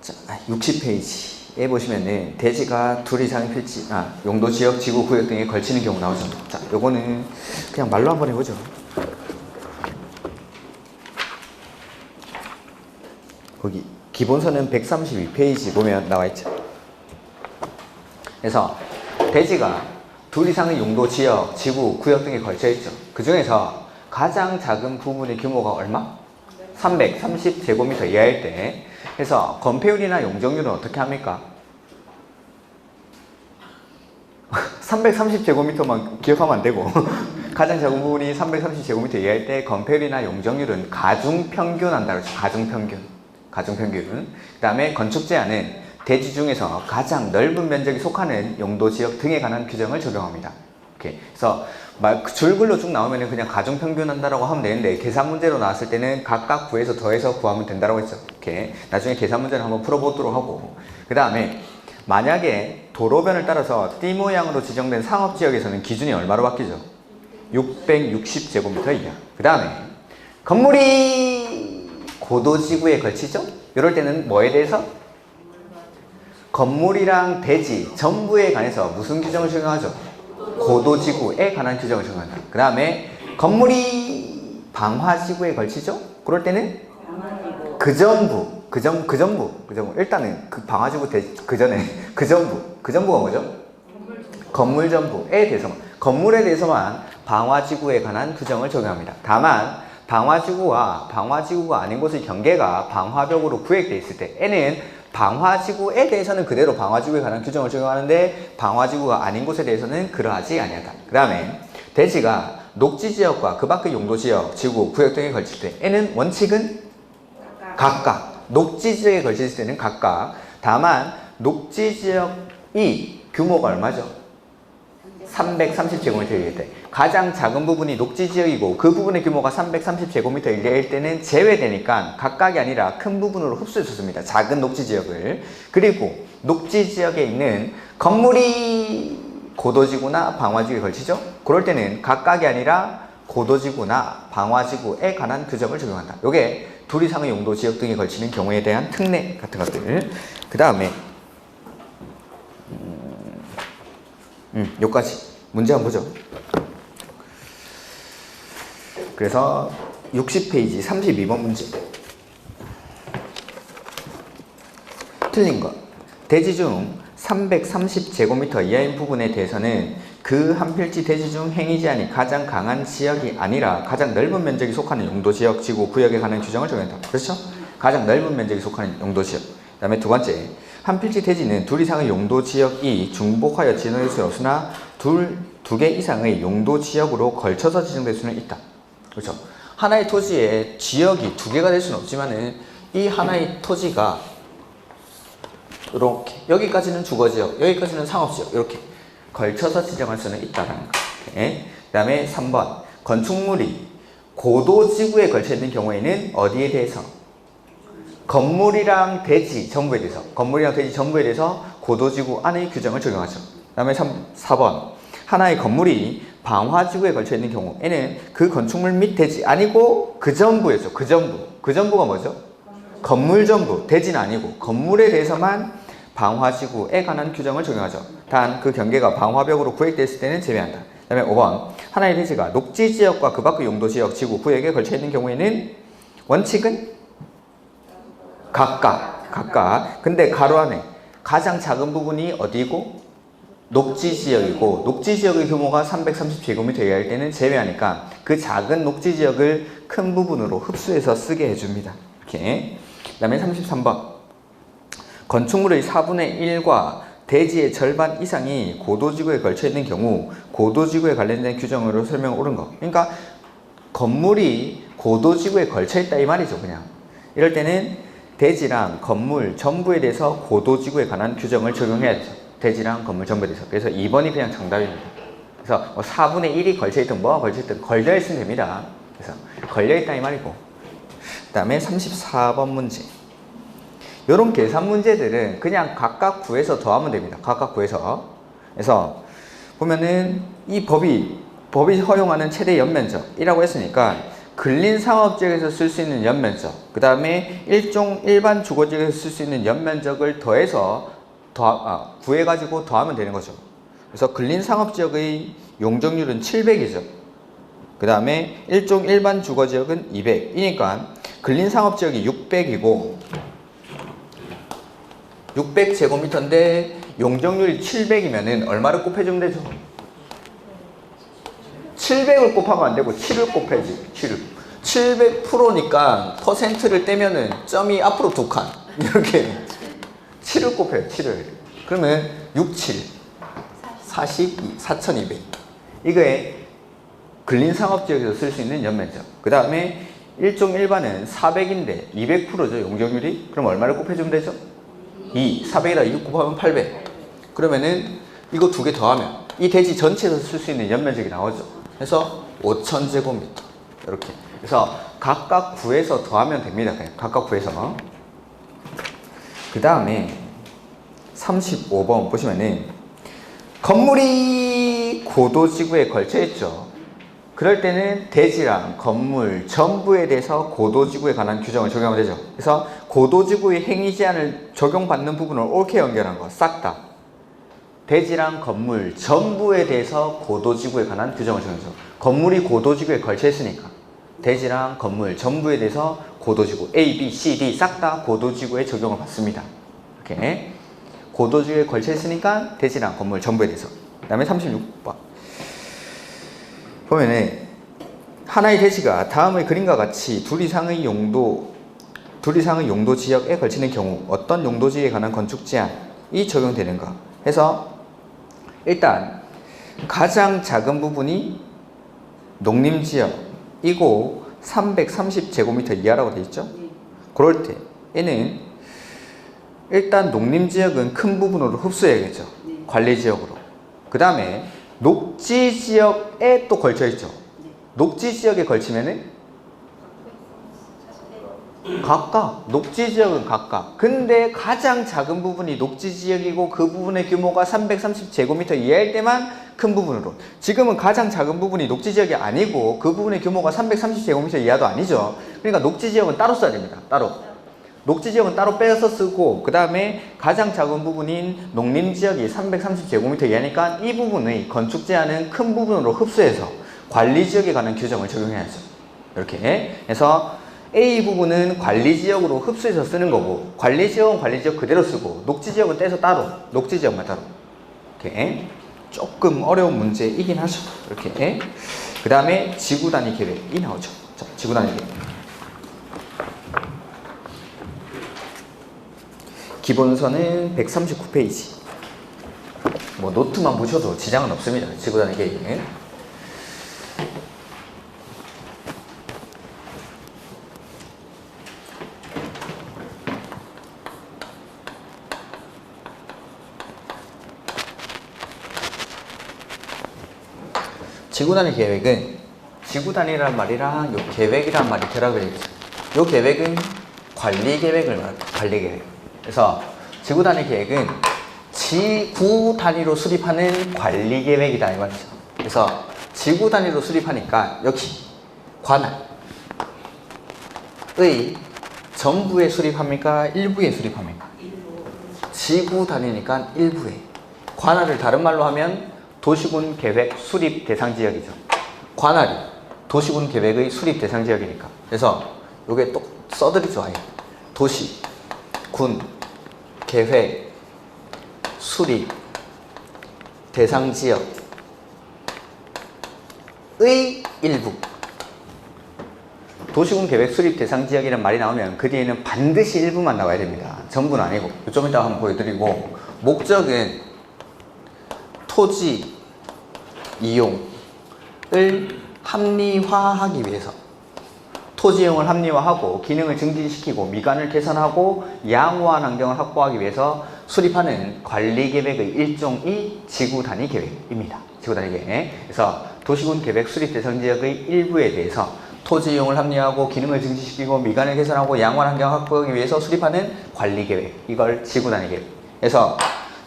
자, 60페이지에 보시면은 대지가 둘 이상의 필지, 용도, 지역, 지구, 구역 등에 걸치는 경우 나오죠. 자, 요거는 그냥 말로 한번 해보죠. 거기 기본서는 132페이지 보면 나와 있죠. 그래서 대지가 둘 이상의 용도, 지역, 지구, 구역 등에 걸쳐 있죠. 그 중에서 가장 작은 부분의 규모가 얼마? 330제곱미터 이하일 때, 그래서 건폐율이나 용적률은 어떻게 합니까? 330제곱미터만 기억하면 안 되고 가장 작은 부분이 330제곱미터 이하일 때 건폐율이나 용적률은 가중평균한다고 했죠. 가중평균. 그 다음에 건축 제한은 대지 중에서 가장 넓은 면적이 속하는 용도, 지역 등에 관한 규정을 적용합니다. 이렇게. 그래서 줄글로 쭉 나오면 그냥 가중평균한다라고 하면 되는데, 계산 문제로 나왔을 때는 각각 구해서 더해서 구하면 된다라고 했죠. 이렇게. 나중에 계산 문제를 한번 풀어보도록 하고, 그 다음에 만약에 도로변을 따라서 띠 모양으로 지정된 상업지역에서는 기준이 얼마로 바뀌죠? 660제곱미터 이하. 그 다음에 건물이 고도지구에 걸치죠? 이럴 때는 뭐에 대해서? 건물이랑 대지 전부에 관해서 무슨 규정을 적용하죠? 고도지구에 관한 규정을 적용한다. 그 다음에 건물이 방화지구에 걸치죠? 그럴 때는 그 전부. 일단은 그 방화지구 그 전에 그 전부가 뭐죠? 건물 전부에 대해서만, 건물에 대해서만 방화지구에 관한 규정을 적용합니다. 다만 방화지구가 아닌 곳의 경계가 방화벽으로 구획되어 있을 때, N은 방화지구에 대해서는 그대로 방화지구에 관한 규정을 적용하는데 방화지구가 아닌 곳에 대해서는 그러하지 아니하다. 그 다음에 대지가 녹지지역과 그 밖의 용도지역, 지구, 구역 등에 걸칠 때 N은 원칙은 각각. 녹지지역에 걸칠 때는 각각. 다만 녹지지역이 규모가 얼마죠? 330제곱미터일 때, 가장 작은 부분이 녹지지역이고 그 부분의 규모가 330제곱미터 이하일 때는 제외되니까 각각이 아니라 큰 부분으로 흡수해줬습니다. 작은 녹지지역을. 그리고 녹지지역에 있는 건물이 고도지구나 방화지구에 걸치죠? 그럴 때는 각각이 아니라 고도지구나 방화지구에 관한 규정을 적용한다. 요게 둘 이상의 용도, 지역 등에 걸치는 경우에 대한 특례 같은 것들. 그 다음에 요까지 문제 한번 보죠. 그래서 60페이지 32번 문제. 틀린 것. 대지 중 330제곱미터 이하인 부분에 대해서는 그 한 필지 대지 중 행위 제한이 가장 강한 지역이 아니라 가장 넓은 면적이 속하는 용도, 지역, 지구, 구역에 관한 규정을 적용한다. 그렇죠? 가장 넓은 면적이 속하는 용도, 지역. 그 다음에 두 번째, 한 필지 대지는 둘 이상의 용도, 지역이 중복하여 지정될 수 없으나 두 개 이상의 용도, 지역으로 걸쳐서 지정될 수는 있다. 그렇죠? 하나의 토지에 지역이 두 개가 될 수는 없지만은 이 하나의 토지가 이렇게 여기까지는 주거지역, 여기까지는 상업지역 이렇게 걸쳐서 지정할 수는 있다는 거. 그 다음에 3번, 건축물이 고도지구에 걸쳐 있는 경우에는 어디에 대해서? 건물이랑 대지 전부에 대해서 고도지구 안의 규정을 적용하죠. 그 다음에 4번, 하나의 건물이 방화지구에 걸쳐 있는 경우에는 그 건축물 및 대지 아니고 그 전부였죠. 그 전부가 뭐죠? 건물 전부, 대지는 아니고 건물에 대해서만 방화지구에 관한 규정을 적용하죠. 단 그 경계가 방화벽으로 구획됐을 때는 제외한다. 그 다음에 5번, 하나의 대지가 녹지지역과 그 밖의 용도지역, 지구, 구역에 걸쳐 있는 경우에는 원칙은 각각. 근데 가로 안에 가장 작은 부분이 어디고? 녹지지역이고, 녹지지역의 규모가 330제곱미터 이하일 때는 제외하니까 그 작은 녹지지역을 큰 부분으로 흡수해서 쓰게 해줍니다. 이렇게. 그 다음에 33번, 건축물의 4분의 1과 대지의 절반 이상이 고도지구에 걸쳐 있는 경우 고도지구에 관련된 규정으로 설명 옳은 거. 그러니까 건물이 고도지구에 걸쳐 있다 이 말이죠. 그냥 이럴 때는 대지랑 건물 전부에 대해서 고도지구에 관한 규정을 적용해야죠. 대지랑 건물 전부에 대해서. 그래서 2번이 그냥 정답입니다. 그래서 4분의 1이 걸쳐있든 뭐가 걸쳐있든 걸려있으면 됩니다. 그래서 걸려있다 이 말이고. 그 다음에 34번 문제. 이런 계산 문제들은 그냥 각각 구해서 더하면 됩니다. 각각 구해서. 그래서 보면은 이 법이 허용하는 최대 연면적이라고 했으니까 근린상업지역에서 쓸 수 있는 연면적, 그 다음에 일반 주거지역에서 쓸 수 있는 연면적을 더해서 구해가지고 더하면 되는 거죠. 그래서 근린상업지역의 용적률은 700이죠. 그 다음에 일반 주거지역은 200이니까 근린상업지역이 600이고 600제곱미터인데 용적률이 700이면은 얼마를 곱해주면 되죠? 700을 곱하면 안 되고 7을 곱해야지. 700%니까 퍼센트를 떼면은 점이 앞으로 2칸 이렇게 7을 곱해요. 7을. 그러면 67 42 4200 이거에 근린상업지역에서 쓸 수 있는 연면적. 그 다음에 일반은 400인데 200%죠 용적률이. 그럼 얼마를 곱해주면 되죠? 400에다 2 곱하면 800. 그러면은 이거 두 개 더하면 이 대지 전체에서 쓸 수 있는 연면적이 나오죠. 그래서 5000제곱미터 이렇게. 그래서 각각 구해서 더하면 됩니다. 그냥 각각 구해서. 그 다음에 35번 보시면은 건물이 고도지구에 걸쳐 있죠. 그럴 때는 대지랑 건물 전부에 대해서 고도지구에 관한 규정을 적용하면 되죠. 그래서 고도지구의 행위 제한을 적용받는 부분을 옳게 연결한 거 싹 다. 대지랑 건물 전부에 대해서 고도지구에 관한 규정을 적용하죠. 건물이 고도지구에 걸쳐 있으니까 대지랑 건물 전부에 대해서 고도지구 A, B, C, D 싹 다 고도지구에 적용을 받습니다. 이렇게 고도지구에 걸쳐 있으니까 대지랑 건물 전부에 대해서. 그 다음에 36번 보면은 하나의 대지가 다음의 그림과 같이 둘 이상의 용도 지역에 걸치는 경우 어떤 용도 지역에 관한 건축 제한이 적용되는가 해서 일단 가장 작은 부분이 농림지역이고 330제곱미터 이하라고 되어 있죠. 그럴 때 얘는 일단 농림지역은 큰 부분으로 흡수해야겠죠. 관리지역으로. 그 다음에 녹지지역에 또 걸쳐있죠. 녹지지역에 걸치면은 각각, 녹지지역은 각각. 근데 가장 작은 부분이 녹지지역이고 그 부분의 규모가 330제곱미터 이하일 때만 큰 부분으로. 지금은 가장 작은 부분이 녹지지역이 아니고 그 부분의 규모가 330제곱미터 이하도 아니죠. 그러니까 녹지지역은 따로 써야 됩니다. 따로. 녹지지역은 따로 빼서 쓰고 그 다음에 가장 작은 부분인 농림지역이 330제곱미터 이하니까 이 부분의 건축 제한은 큰 부분으로 흡수해서 관리지역에 관한 규정을 적용해야죠. 이렇게 해서 A 부분은 관리지역으로 흡수해서 쓰는 거고 관리지역은 관리지역 그대로 쓰고 녹지지역은 떼서 따로 녹지지역만 따로. 이렇게 조금 어려운 문제이긴 하죠. 이렇게 그 다음에 지구단위 계획이 나오죠. 자, 지구단위 계획. 기본서는 139페이지. 뭐 노트만 보셔도 지장은 없습니다. 지구단위 계획. 지구단위 계획은 지구단위란 말이랑 요 계획이란 말이 결합이 되어 있어요. 요 계획은 관리 계획을 말합니다. 관리 계획. 그래서 지구단위 계획은 지구 단위로 수립하는 관리 계획이다 이 말이죠. 그래서 지구 단위로 수립하니까 역시 관할의 전부에 수립합니까? 일부에 수립합니까? 지구 단위니까 일부에. 관할을 다른 말로 하면 도시군 계획 수립 대상 지역이죠. 관할이 도시군 계획의 수립 대상 지역이니까. 그래서 요게 또 써드리죠. 아예. 도시, 군, 계획, 수립, 대상 지역의 일부. 도시군 계획 수립 대상 지역이라는 말이 나오면 그 뒤에는 반드시 일부만 나와야 됩니다. 전부는 아니고. 좀 이따 한번 보여드리고, 목적은 토지 이용을 합리화하기 위해서 토지 이용을 합리화하고 기능을 증진시키고 미관을 개선하고 양호한 환경을 확보하기 위해서 수립하는 관리 계획의 일종이 지구 단위 계획입니다. 지구 단위 계획. 그래서 도시군 계획 수립 대상 지역의 일부에 대해서 토지 이용을 합리화하고 기능을 증진시키고 미관을 개선하고 양호한 환경을 확보하기 위해서 수립하는 관리 계획. 이걸 지구 단위 계획. 그래서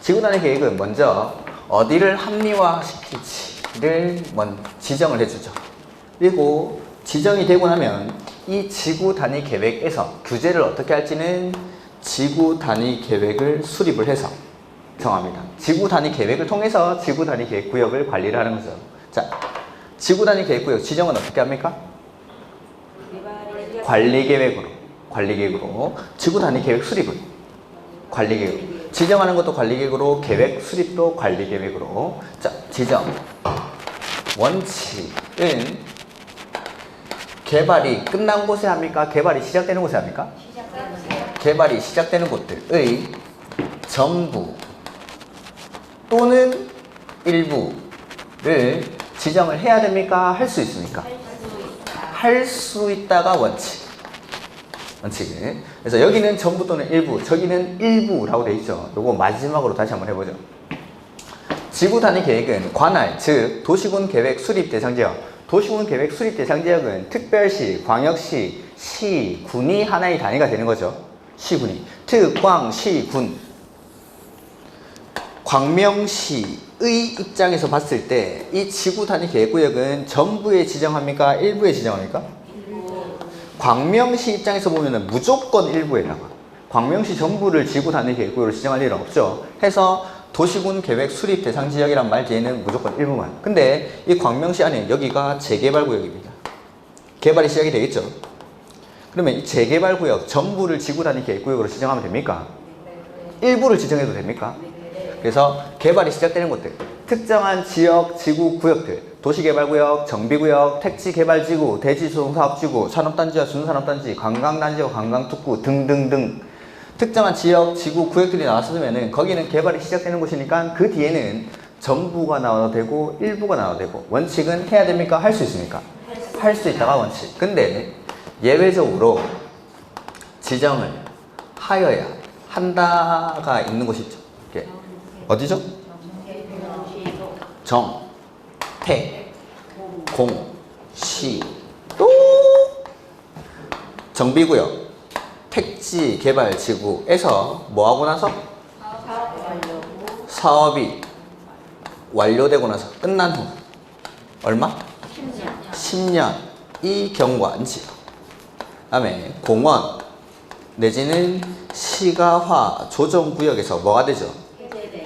지구 단위 계획은 먼저 어디를 합리화시킬지를 지정을 해주죠. 그리고 지정이 되고 나면 이 지구 단위 계획에서 규제를 어떻게 할지는 지구 단위 계획을 수립을 해서 정합니다. 지구 단위 계획을 통해서 지구 단위 계획 구역을 관리를 하는 거죠. 자, 지구 단위 계획 구역 지정은 어떻게 합니까? 관리 계획으로 지구 단위 계획 수립은 관리 계획, 지정하는 것도 관리 계획으로, 계획 수립도 관리 계획으로. 자, 지정 원칙은 개발이 끝난 곳에 합니까? 개발이 시작되는 곳에 합니까? 개발이 시작되는 곳들의 전부 또는 일부를 지정을 해야 됩니까? 할 수 있습니까? 할 수 있다가 원칙은. 그래서 여기는 전부 또는 일부, 저기는 일부라고 되어 있죠. 요거 마지막으로 다시 한번 해보죠. 지구 단위 계획은 관할, 즉 도시군 계획 수립 대상 지역. 도시군 계획 수립 대상 지역은 특별시, 광역시, 시, 군이 하나의 단위가 되는 거죠. 시군이. 특, 광, 시, 군. 광명시의 입장에서 봤을 때 이 지구 단위 계획구역은 전부에 지정합니까? 일부에 지정합니까? 광명시 입장에서 보면은 무조건 일부에다가 광명시 전부를 지구 단위 계획구역으로 지정할 일은 없죠. 해서 도시군 계획 수립 대상 지역이란 말 뒤에는 무조건 일부만. 근데 이 광명시 안에 여기가 재개발 구역입니다. 개발이 시작이 되겠죠. 그러면 이 재개발 구역 전부를 지구 단위 계획구역으로 지정하면 됩니까? 일부를 지정해도 됩니까? 그래서 개발이 시작되는 곳들, 특정한 지역, 지구, 구역들, 도시개발구역, 정비구역, 택지개발지구, 대지조성사업지구, 산업단지와 준산업단지, 관광단지와 관광특구 등등등 특정한 지역, 지구, 구역들이 나왔으면 거기는 개발이 시작되는 곳이니까 그 뒤에는 전부가 나와도 되고 일부가 나와도 되고. 원칙은 해야 됩니까? 할 수 있습니까? 할 수 있다가 원칙. 근데 예외적으로 지정을 하여야 한다가 있는 곳이 있죠. 이게 어디죠? 정, 태, 공, 시, 또 정비구역, 택지 개발 지구에서 뭐하고 나서? 사업이 완료되고 나서 끝난 후 얼마? 10년이 경과한 지역. 다음에 공원 내지는 시가화 조정구역에서 뭐가 되죠?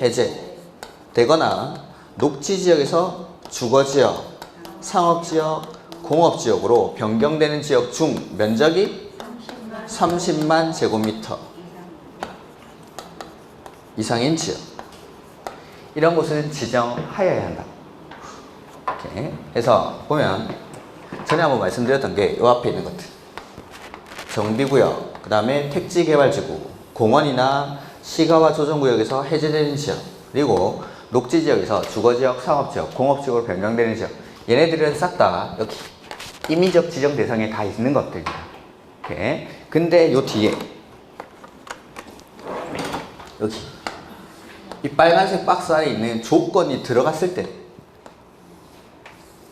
해제되거나 녹지지역에서 주거지역, 상업지역, 공업지역으로 변경되는 지역 중 면적이 30만 제곱미터 이상인 지역. 이런 곳은 지정하여야 한다. 이렇게 해서 보면 전에 한번 말씀드렸던 게 이 앞에 있는 것들. 정비구역, 그 다음에 택지개발지구, 공원이나 시가화 조정구역에서 해제되는 지역, 그리고 녹지지역에서 주거지역, 상업지역, 공업지역으로 변경되는 지역. 얘네들은 싹 다 여기 임의적 지정 대상에 다 있는 것들입니다. 이렇게. 근데 요 뒤에 여기 이 빨간색 박스 안에 있는 조건이 들어갔을 때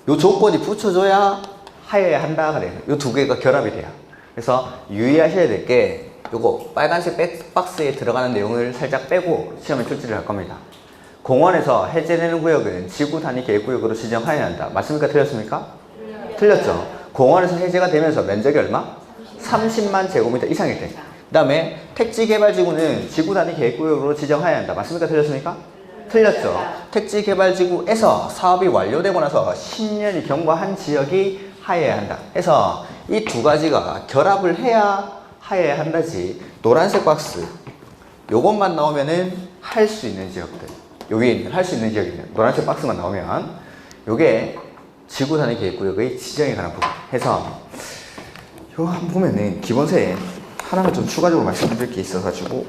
요 조건이 붙여줘야 하여야 한다 그래요. 요 두 개가 결합이 돼요. 그래서 유의하셔야 될 게 요거 빨간색 박스에 들어가는 내용을 살짝 빼고 시험에 출제를 할 겁니다. 공원에서 해제되는 구역은 지구 단위 계획구역으로 지정하여야 한다. 맞습니까? 틀렸습니까? 틀렸죠. 공원에서 해제가 되면서 면적이 얼마? 30만 제곱미터 이상일 때. 그 다음에 택지개발지구는 지구 단위 계획구역으로 지정하여야 한다. 맞습니까? 틀렸습니까? 틀렸죠. 택지개발지구에서 사업이 완료되고 나서 10년이 경과한 지역이 하여야 한다. 해서 이 두 가지가 결합을 해야 하여야 한다지. 노란색 박스 요것만 나오면은 할 수 있는 지역들, 요 위에 있는 할 수 있는 지역이면 노란색 박스만 나오면 요게 지구 단위 계획구역의 지정에 관한 부분 해서 요 한번 보면은 기본서에 하나만 좀 추가적으로 말씀드릴 게 있어가지고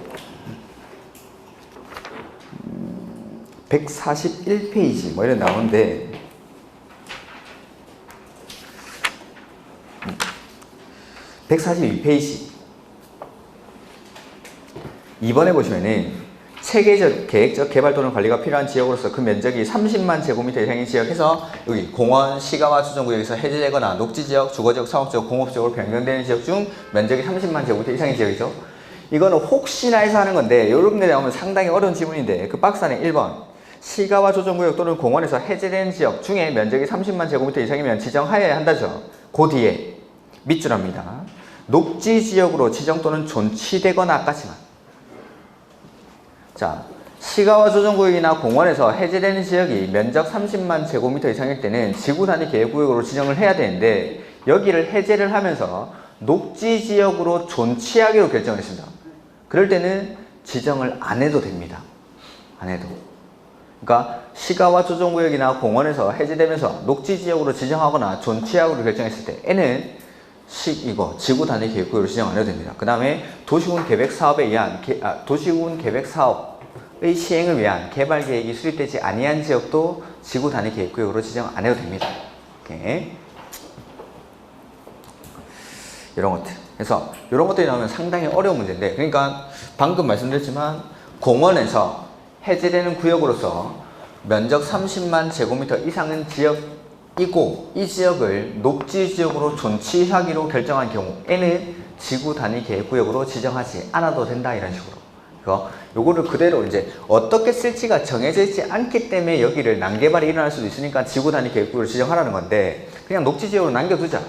141페이지 뭐 이런 나오는데 142페이지 2번에 보시면은 체계적, 계획적 개발 또는 관리가 필요한 지역으로서 그 면적이 30만 제곱미터 이상인 지역에서 여기 공원, 시가화 조정구역에서 해제되거나 녹지지역, 주거지역, 상업지역, 공업지역으로 변경되는 지역 중 면적이 30만 제곱미터 이상인 지역이죠. 이거는 혹시나 해서 하는 건데 이런 데 나오면 상당히 어려운 지문인데 그 박스 안에 1번 시가화 조정구역 또는 공원에서 해제되는 지역 중에 면적이 30만 제곱미터 이상이면 지정하여야 한다죠. 그 뒤에 밑줄합니다. 녹지지역으로 지정 또는 존치되거나까지만. 자, 시가와 조정구역이나 공원에서 해제되는 지역이 면적 30만 제곱미터 이상일 때는 지구 단위 계획구역으로 지정을 해야 되는데 여기를 해제를 하면서 녹지지역으로 존치하기로 결정했습니다. 그럴 때는 지정을 안 해도 됩니다. 안 해도. 그러니까 시가와 조정구역이나 공원에서 해제되면서 녹지지역으로 지정하거나 존치하기로 결정했을 때 N은 이거 지구 단위 계획구역으로 지정 안 해도 됩니다. 그 다음에 도시군 계획 사업에 의한 도시군 계획 사업의 시행을 위한 개발 계획이 수립되지 아니한 지역도 지구 단위 계획구역으로 지정 안 해도 됩니다. 이렇게. 이런 것들. 그래서 이런 것들이 나오면 상당히 어려운 문제인데, 그러니까 방금 말씀드렸지만 공원에서 해제되는 구역으로서 면적 30만 제곱미터 이상은 지역이고 이 지역을 녹지지역으로 존치하기로 결정한 경우 N은 지구 단위 계획구역으로 지정하지 않아도 된다, 이런 식으로. 그래서 요거를 그대로 이제 어떻게 쓸지가 정해져 있지 않기 때문에 여기를 난개발이 일어날 수도 있으니까 지구 단위 계획구역으로 지정하라는 건데, 그냥 녹지지역으로 남겨두자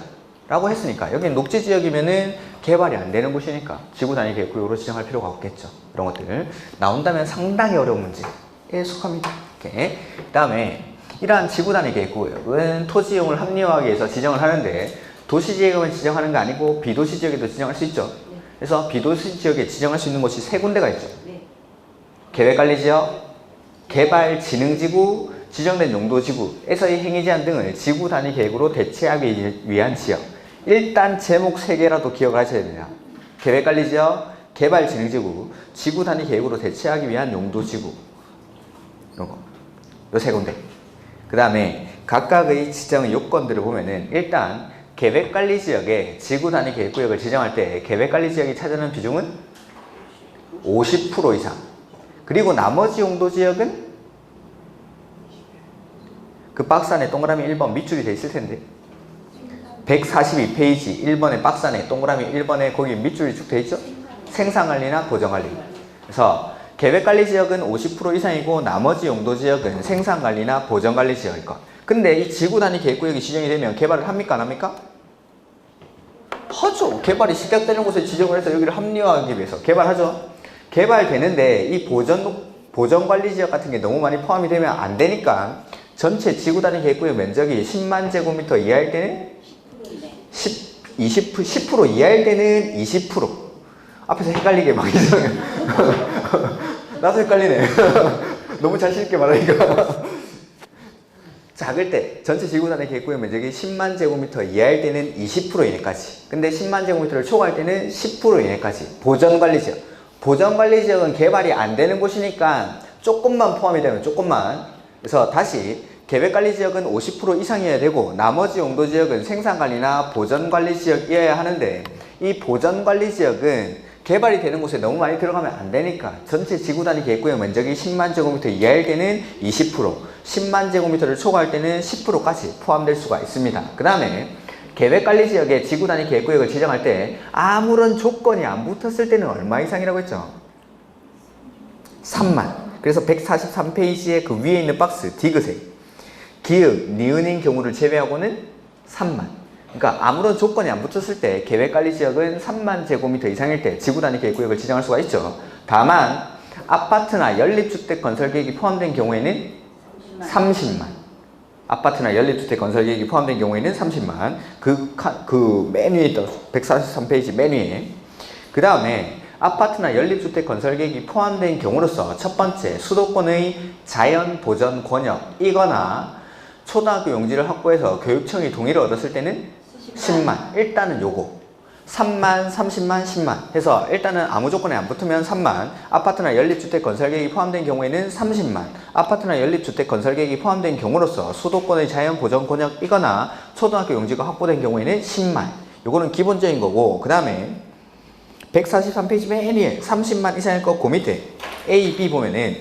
라고 했으니까 여기는 녹지지역이면은 개발이 안 되는 곳이니까 지구 단위 계획구역으로 지정할 필요가 없겠죠. 이런 것들 나온다면 상당히 어려운 문제에 속합니다. 이렇게. 그 다음에 이러한 지구 단위 계획구역은 토지 이용을 합리화하기 위해서 지정을 하는데 도시지역에만 지정하는 거 아니고 비도시지역에도 지정할 수 있죠. 그래서 비도시지역에 지정할 수 있는 곳이 세 군데가 있죠. 계획관리지역, 개발진흥지구, 지정된 용도지구에서의 행위제한 등을 지구 단위 계획으로 대체하기 위한 지역. 일단 제목 3개라도 기억을 하셔야 됩니다. 계획관리지역, 개발진흥지구, 지구 단위 계획으로 대체하기 위한 용도지구. 이런 거. 요 세 군데. 그 다음에 각각의 지정 요건들을 보면은 일단 계획관리지역에 지구 단위 계획구역을 지정할 때 계획관리지역이 차지하는 비중은 50% 이상. 그리고 나머지 용도지역은 그 박스 안에 동그라미 1번 밑줄이 돼 있을 텐데 142페이지 1번의 박스 안에 동그라미 1번에 거기 밑줄이 쭉 돼 있죠? 생산관리나 보정관리. 그래서 계획관리지역은 50% 이상이고 나머지 용도지역은 생산관리나 보정관리지역일 것. 근데 이 지구단위 계획구역이 지정이 되면 개발을 합니까? 안 합니까? 하죠. 개발이 시작되는 곳에 지정을 해서 여기를 합리화하기 위해서 개발하죠. 개발되는데 이 보정관리지역 같은 게 너무 많이 포함이 되면 안 되니까 전체 지구단위 계획구역 면적이 10만 제곱미터 이하일 때는 10% 이하일 때는 20%. 앞에서 헷갈리게 막 이상해. 나도 헷갈리네. 너무 자신 있게 말하니까. 작을 때 전체 지구단위 계획구역 면적이 10만 제곱미터 이하일 때는 20% 이내까지. 근데 10만 제곱미터를 초과할 때는 10% 이내까지. 보전관리지역. 보전관리지역은 개발이 안 되는 곳이니까 조금만 포함이 되면 조금만. 그래서 다시 계획관리지역은 50% 이상이어야 되고 나머지 용도지역은 생산관리나 보전관리지역이어야 하는데 이 보전관리지역은 개발이 되는 곳에 너무 많이 들어가면 안 되니까 전체 지구단위 계획구역 면적이 10만 제곱미터 이하일 때는 20%, 10만 제곱미터를 초과할 때는 10%까지 포함될 수가 있습니다. 그 다음에 계획관리지역에 지구단위 계획구역을 지정할 때 아무런 조건이 안 붙었을 때는 얼마 이상이라고 했죠? 3만. 그래서 143페이지의 그 위에 있는 박스 디귿에 기읍, 니은인 경우를 제외하고는 3만. 그러니까 아무런 조건이 안 붙었을 때 계획관리지역은 3만 제곱미터 이상일 때 지구단위 계획구역을 지정할 수가 있죠. 다만 아파트나 연립주택 건설계획이 포함된 경우에는 30만. 아파트나 연립주택 건설계획이 포함된 경우에는 30만. 그 맨 위에 있던 143페이지 맨 위에. 그 다음에 아파트나 연립주택 건설계획이 포함된 경우로서 첫 번째 수도권의 자연보전 권역이거나 초등학교 용지를 확보해서 교육청이 동의를 얻었을 때는 10만. 일단은 요거 3만, 30만, 10만 해서 일단은 아무 조건에 안 붙으면 3만. 아파트나 연립주택 건설계획이 포함된 경우에는 30만. 아파트나 연립주택 건설계획이 포함된 경우로서 수도권의 자연보전 권역이거나 초등학교 용지가 확보된 경우에는 10만. 요거는 기본적인 거고, 그 다음에 143페이지 맨 위에 30만 이상일 거 그 밑에 A, B 보면은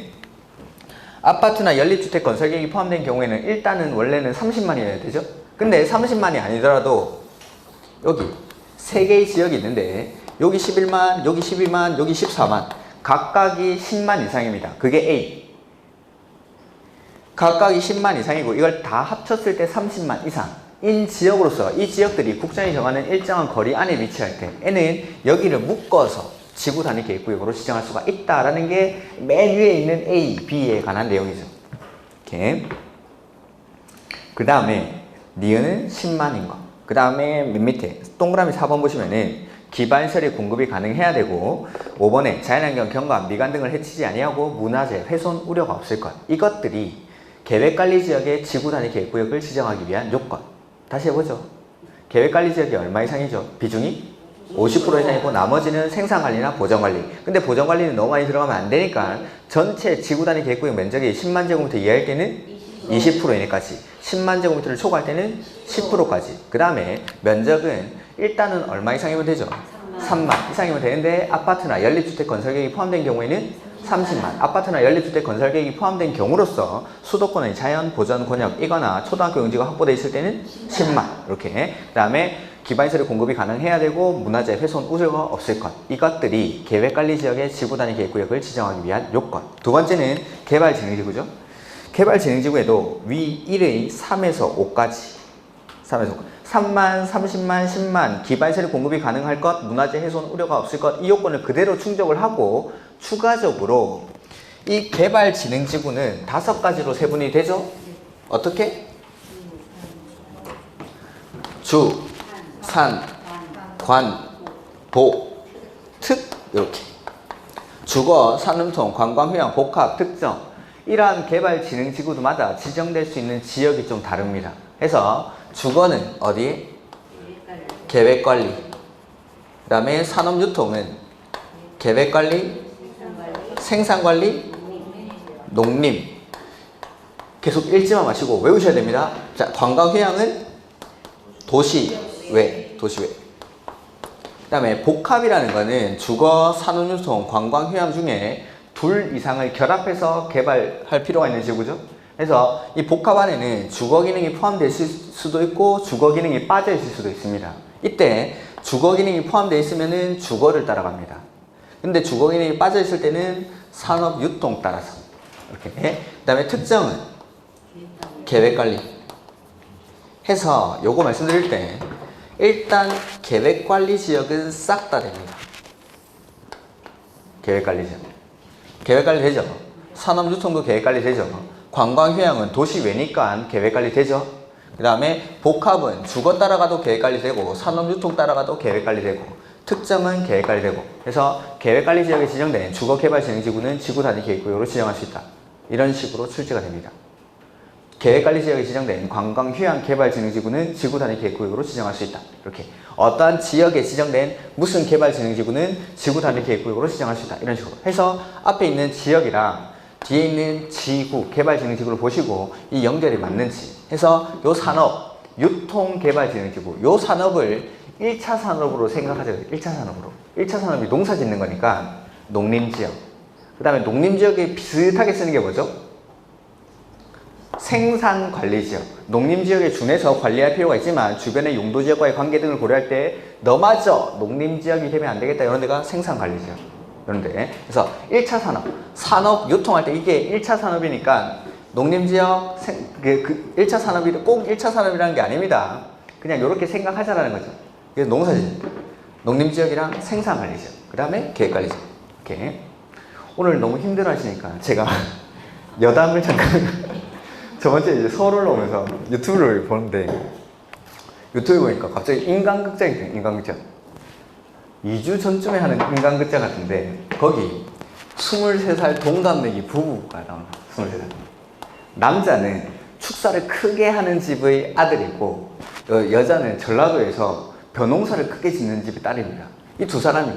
아파트나 연립주택 건설계획이 포함된 경우에는 일단은 원래는 30만이어야 되죠. 근데 30만이 아니더라도 여기 3개의 지역이 있는데 여기 11만, 여기 12만, 여기 14만 각각이 10만 이상입니다. 그게 A. 각각이 10만 이상이고 이걸 다 합쳤을 때 30만 이상. 인 지역으로서 이 지역들이 국정이 정하는 일정한 거리 안에 위치할 때 N은 여기를 묶어서 지구 단위 계획구역으로 지정할 수가 있다라는 게 맨 위에 있는 A, B에 관한 내용이죠. 이렇게. 그 다음에 니은은 10만인 거. 그 다음에 맨 밑에 동그라미 4번 보시면은 기반시설이 공급이 가능해야 되고 5번에 자연환경, 경관, 미관 등을 해치지 아니하고 문화재, 훼손 우려가 없을 것. 이것들이 계획관리지역의 지구단위 계획구역을 지정하기 위한 요건. 다시 해보죠. 계획관리지역이 얼마 이상이죠? 비중이 50% 이상이고 나머지는 생산관리나 보전관리. 근데 보전관리는 너무 많이 들어가면 안 되니까 전체 지구단위 계획구역 면적이 10만 제곱미터 이하일 때는 20% 이내까지, 10만 제곱미터를 초과할 때는 10%까지. 그 다음에 면적은 일단은 얼마 이상이면 되죠? 3만 이상이면 되는데 아파트나 연립주택 건설계획이 포함된 경우에는 30만. 아파트나 연립주택 건설계획이 포함된 경우로서 수도권의 자연 보전 권역이거나 초등학교 용지가 확보되어 있을 때는 10만. 이렇게. 그 다음에 기반시설이 공급이 가능해야 되고 문화재 훼손 우려가 없을 것. 이것들이 계획관리지역의 지구단위 계획구역을 지정하기 위한 요건. 두 번째는 개발진흥지구죠. 개발진흥지구에도 위 1의 3에서 5까지 3에서 5. 3만, 30만, 10만 기반시설이 공급이 가능할 것, 문화재 훼손 우려가 없을 것, 이 요건을 그대로 충족을 하고 추가적으로 이 개발진흥지구는 5가지로 세분이 되죠? 어떻게? 주, 산, 관, 보, 특 이렇게 주거, 산림통, 관광, 휴양, 복합, 특정 이러한 개발진흥지구마다 지정될 수 있는 지역이 좀 다릅니다. 해서 주거는 어디? 계획관리. 그 다음에 산업유통은 계획관리, 생산관리, 농림. 계속 읽지만 마시고 외우셔야 됩니다. 자, 관광휴양은 도시외. 그 다음에 복합이라는 거는 주거, 산업유통, 관광휴양 중에 둘 이상을 결합해서 개발할 필요가 있는 지구죠. 그래서 이 복합 안에는 주거 기능이 포함되어 있을 수도 있고 주거 기능이 빠져 있을 수도 있습니다. 이때 주거 기능이 포함되어 있으면은 주거를 따라갑니다. 근데 주거 기능이 빠져 있을 때는 산업 유통 따라서 이렇게. 그다음에 특정은 계획 관리. 해서 요거 말씀드릴 때 일단 계획 관리 지역은 싹 다 됩니다. 계획 관리 지역. 계획 관리 되죠. 산업 유통도 계획 관리 되죠. 관광 휴양은 도시 외니까 계획관리 되죠. 그 다음에 복합은 주거 따라가도 계획관리 되고 산업유통 따라가도 계획관리 되고 특정은 계획관리 되고. 그래서 계획관리 지역에 지정된 주거개발진흥지구는 지구단위 계획구역으로 지정할 수 있다. 이런 식으로 출제가 됩니다. 계획관리 지역에 지정된 관광휴양개발진흥지구는 지구단위 계획구역으로 지정할 수 있다. 이렇게 어떠한 지역에 지정된 무슨 개발진흥지구는 지구단위 계획구역으로 지정할 수 있다. 이런 식으로 해서 앞에 있는 지역이랑 뒤에 있는 지구, 개발진흥지구를 보시고 이 연결이 맞는지 해서 요 산업, 유통개발진흥지구, 요 산업을 1차 산업으로 생각하세요. 1차 산업으로. 1차 산업이 농사 짓는 거니까 농림지역. 그 다음에 농림지역에 비슷하게 쓰는 게 뭐죠? 생산관리지역. 농림지역에 준해서 관리할 필요가 있지만 주변의 용도지역과의 관계 등을 고려할 때 너마저 농림지역이 되면 안 되겠다. 이런 데가 생산관리지역. 그런데 그래서 1차 산업 유통할 때 이게 1차 산업이니까 농림지역 1차 산업이 꼭 1차 산업이라는 게 아닙니다. 그냥 이렇게 생각하자라는 거죠. 그래서 농사짓는 농림지역이랑 생산관리지역, 그 다음에 계획관리지역. 이렇게. 오늘 너무 힘들어 하시니까 제가 여담을 잠깐 저번주에 이제 서울 올라오면서 유튜브를 보는데 유튜브 보니까 갑자기 인간극장이 돼요. 인간극장. 2주 전쯤에 하는 인간극장 같은데 거기 23살 동갑내기 부부가 나옵니다. 23살. 남자는 축사를 크게 하는 집의 아들이고 여자는 전라도에서 벼농사를 크게 짓는 집의 딸입니다. 이 두 사람이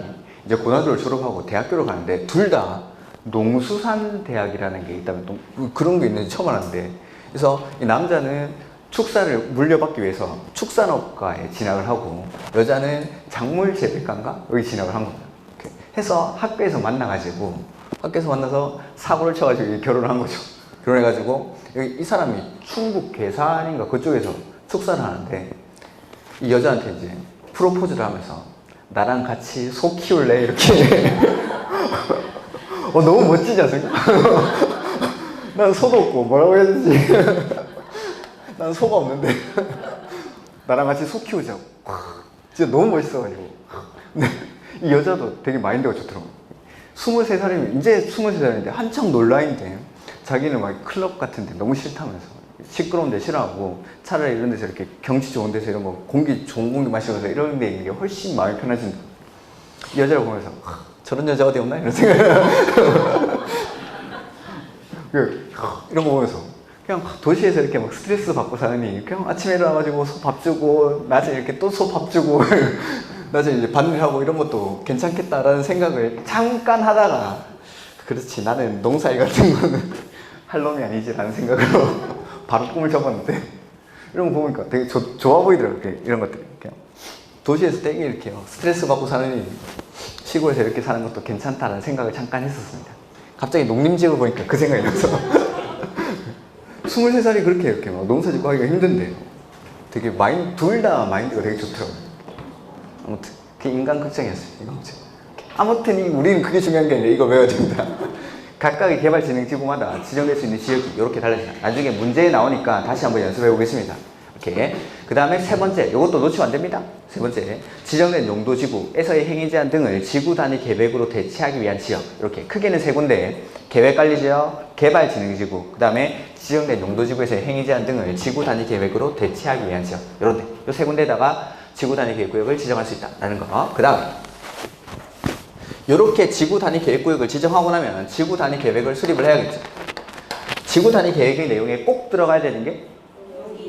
이제 고등학교를 졸업하고 대학교를 가는데 둘 다 농수산대학이라는 게 있다면 또 그런 게 있는지 처음 알았는데, 그래서 이 남자는 축사를 물려받기 위해서 축산업과에 진학을 하고 여자는 작물재배과인가? 여기 진학을 한 겁니다. 이렇게 해서 학교에서 만나가지고 학교에서 만나서 사고를 쳐가지고 결혼을 한 거죠. 결혼해가지고 여기 이 사람이 충북 괴산인가 그쪽에서 축사를 하는데 이 여자한테 이제 프로포즈를 하면서 나랑 같이 소 키울래? 이렇게 너무 멋지지 않습니까? 난 소도 없고 뭐라고 해야 되지? 난 소가 없는데 나랑 같이 소 키우자고. 진짜 너무 멋있어가지고. 근데 이 여자도 되게 마인드가 좋더라고. 23살이면 이제 23살인데 한창 놀라인데 자기는 막 클럽 같은데 너무 싫다면서 시끄러운 데 싫어하고 차라리 이런 데서 이렇게 경치 좋은 데서 이런 거 공기 좋은 공기 마시면서 이런 데 있는 게 훨씬 마음이 편해진다. 이 여자를 보면서 저런 여자 어디 없나 이런 생각. 이런 거 보면서 그냥 도시에서 이렇게 막 스트레스 받고 사느니 그냥 아침에 일어나가지고 소 밥 주고 낮에 이렇게 또 소 밥 주고 낮에 이제 밭일하고 이런 것도 괜찮겠다라는 생각을 잠깐 하다가 그렇지 나는 농사일 같은 거는 할 놈이 아니지라는 생각으로 바로 꿈을 접었는데 이런 거 보니까 되게 좋아 보이더라고요. 이런 것들이 그냥 도시에서 되게 이렇게 스트레스 받고 사느니 시골에서 이렇게 사는 것도 괜찮다는 생각을 잠깐 했었습니다. 갑자기 농림지역을 보니까 그 생각이 나서 23살이 그렇게 이렇게 막 농사 짓고 하기가 힘든데 되게 둘 다 마인드가 되게 좋더라고요. 아무튼 그게 인간 극장이었어요. 이거 아무튼 우리는 그게 중요한 게 아니라 이걸 외워야 됩니다. 각각의 개발진흥지구마다 지정될 수 있는 지역이 이렇게 달라집니다. 나중에 문제에 나오니까 다시 한번 연습해 보겠습니다. 이렇게. 그 다음에 세 번째, 이것도 놓치면 안 됩니다. 세 번째, 지정된 용도지구에서의 행위 제한 등을 지구 단위 계획으로 대체하기 위한 지역. 이렇게 크게는 세 군데, 계획관리지역, 개발진흥지구, 그 다음에 지정된 용도지구에서의 행위 제한 등을 지구 단위 계획으로 대체하기 위한 지역. 이런 데, 이 세 군데에다가 지구 단위 계획구역을 지정할 수 있다라는 거. 그 다음에 이렇게 지구 단위 계획구역을 지정하고 나면 지구 단위 계획을 수립을 해야겠죠. 지구 단위 계획의 내용에 꼭 들어가야 되는 게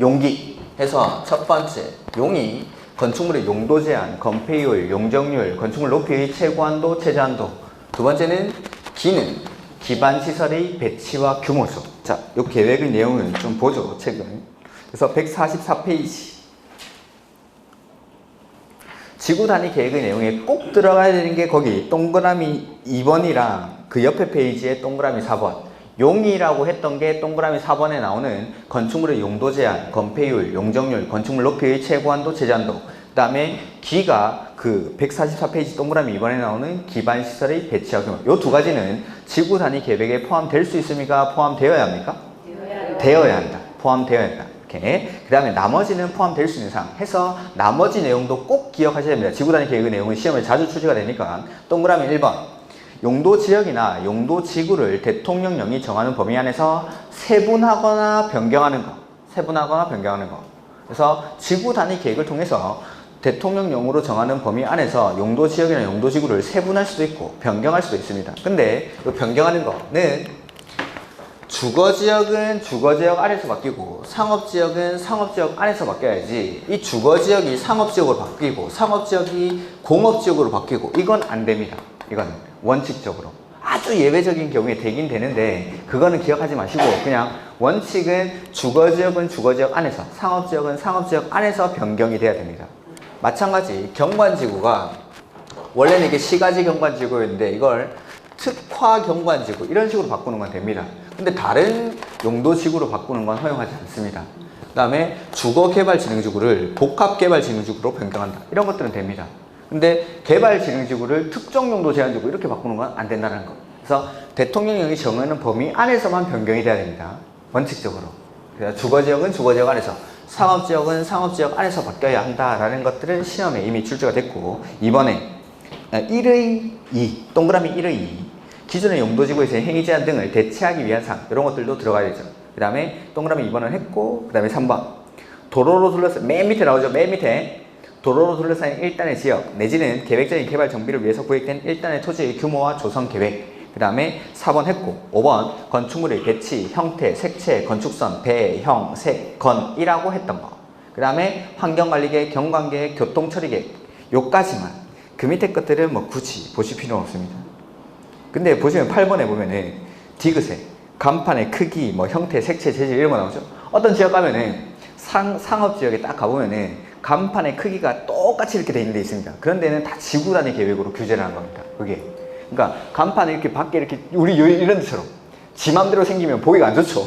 용기 해서 첫 번째 용이 건축물의 용도 제한, 건폐율, 용적률, 건축물 높이의 최고한도, 최저한도. 두 번째는 기는 기반 시설의 배치와 규모수. 자, 이 계획의 내용을 좀 보죠, 책은. 그래서 144페이지. 지구 단위 계획의 내용에 꼭 들어가야 되는 게 거기 동그라미 2번이랑 그 옆에 페이지에 동그라미 4번. 용이라고 했던 게 동그라미 4번에 나오는 건축물의 용도 제한, 건폐율, 용적률, 건축물 높이의 최고한도, 최저한도. 그 다음에 기가 그 144페이지 동그라미 2번에 나오는 기반 시설의 배치와 규모. 이 두 가지는 지구 단위 계획에 포함될 수 있습니까? 포함되어야 합니까? 되어야 한다. 포함되어야 한다. 이렇게. 그 다음에 나머지는 포함될 수 있는 사항 해서 나머지 내용도 꼭 기억하셔야 됩니다. 지구 단위 계획의 내용은 시험에 자주 출제가 되니까. 동그라미 1번. 용도 지역이나 용도 지구를 대통령령이 정하는 범위 안에서 세분하거나 변경하는 것. 세분하거나 변경하는 것. 그래서 지구 단위 계획을 통해서 대통령령으로 정하는 범위 안에서 용도 지역이나 용도 지구를 세분할 수도 있고 변경할 수도 있습니다. 근데 이 변경하는 거는 주거지역은 주거지역 안에서 바뀌고 상업지역은 상업지역 안에서 바뀌어야지 이 주거지역이 상업지역으로 바뀌고 상업지역이 공업지역으로 바뀌고 이건 안 됩니다. 이건 원칙적으로 아주 예외적인 경우에 되긴 되는데 그거는 기억하지 마시고 그냥 원칙은 주거지역은 주거지역 안에서 상업지역은 상업지역 안에서 변경이 돼야 됩니다. 마찬가지 경관지구가 원래는 이게 시가지 경관지구였는데 이걸 특화 경관지구 이런 식으로 바꾸는 건 됩니다. 근데 다른 용도지구로 바꾸는 건 허용하지 않습니다. 그 다음에 주거개발진흥지구를 복합개발진흥지구로 변경한다. 이런 것들은 됩니다. 근데 개발진흥지구를 특정용도 제한지구 이렇게 바꾸는 건 안 된다는 거. 그래서 대통령령이 정하는 범위 안에서만 변경이 돼야 됩니다. 원칙적으로. 그래서 주거지역은 주거지역 안에서 상업지역은 상업지역 안에서 바뀌어야 한다라는 것들은 시험에 이미 출제가 됐고 이번에 1의 2, 동그라미 1의 2 기존의 용도지구에서의 행위 제한 등을 대체하기 위한 사항 이런 것들도 들어가야 되죠. 그 다음에 동그라미 2번을 했고 그 다음에 3번 도로로 둘러싸인 맨 밑에 나오죠. 맨 밑에 도로로 둘러싸인 1단의 지역 내지는 계획적인 개발 정비를 위해서 구획된 1단의 토지의 규모와 조성 계획 그 다음에 4번 했고 5번 건축물의 배치, 형태, 색채, 건축선, 배, 형, 색, 건이라고 했던 거 그 다음에 환경관리계획, 경관계획, 교통처리계획 요까지만 그 밑에 것들은 뭐 굳이 보실 필요는 없습니다. 근데 보시면 8번에 보면은 디귿의 간판의 크기, 뭐 형태, 색채, 재질 이런 거 나오죠. 어떤 지역 가면은 상업지역에 딱 가보면은 간판의 크기가 똑같이 이렇게 돼 있는 데 있습니다. 그런 데는 다 지구 단위 계획으로 규제를 한 겁니다. 그게. 그러니까 간판이 이렇게 밖에 이렇게 우리 이런 데처럼 지 맘대로 생기면 보기가 안 좋죠.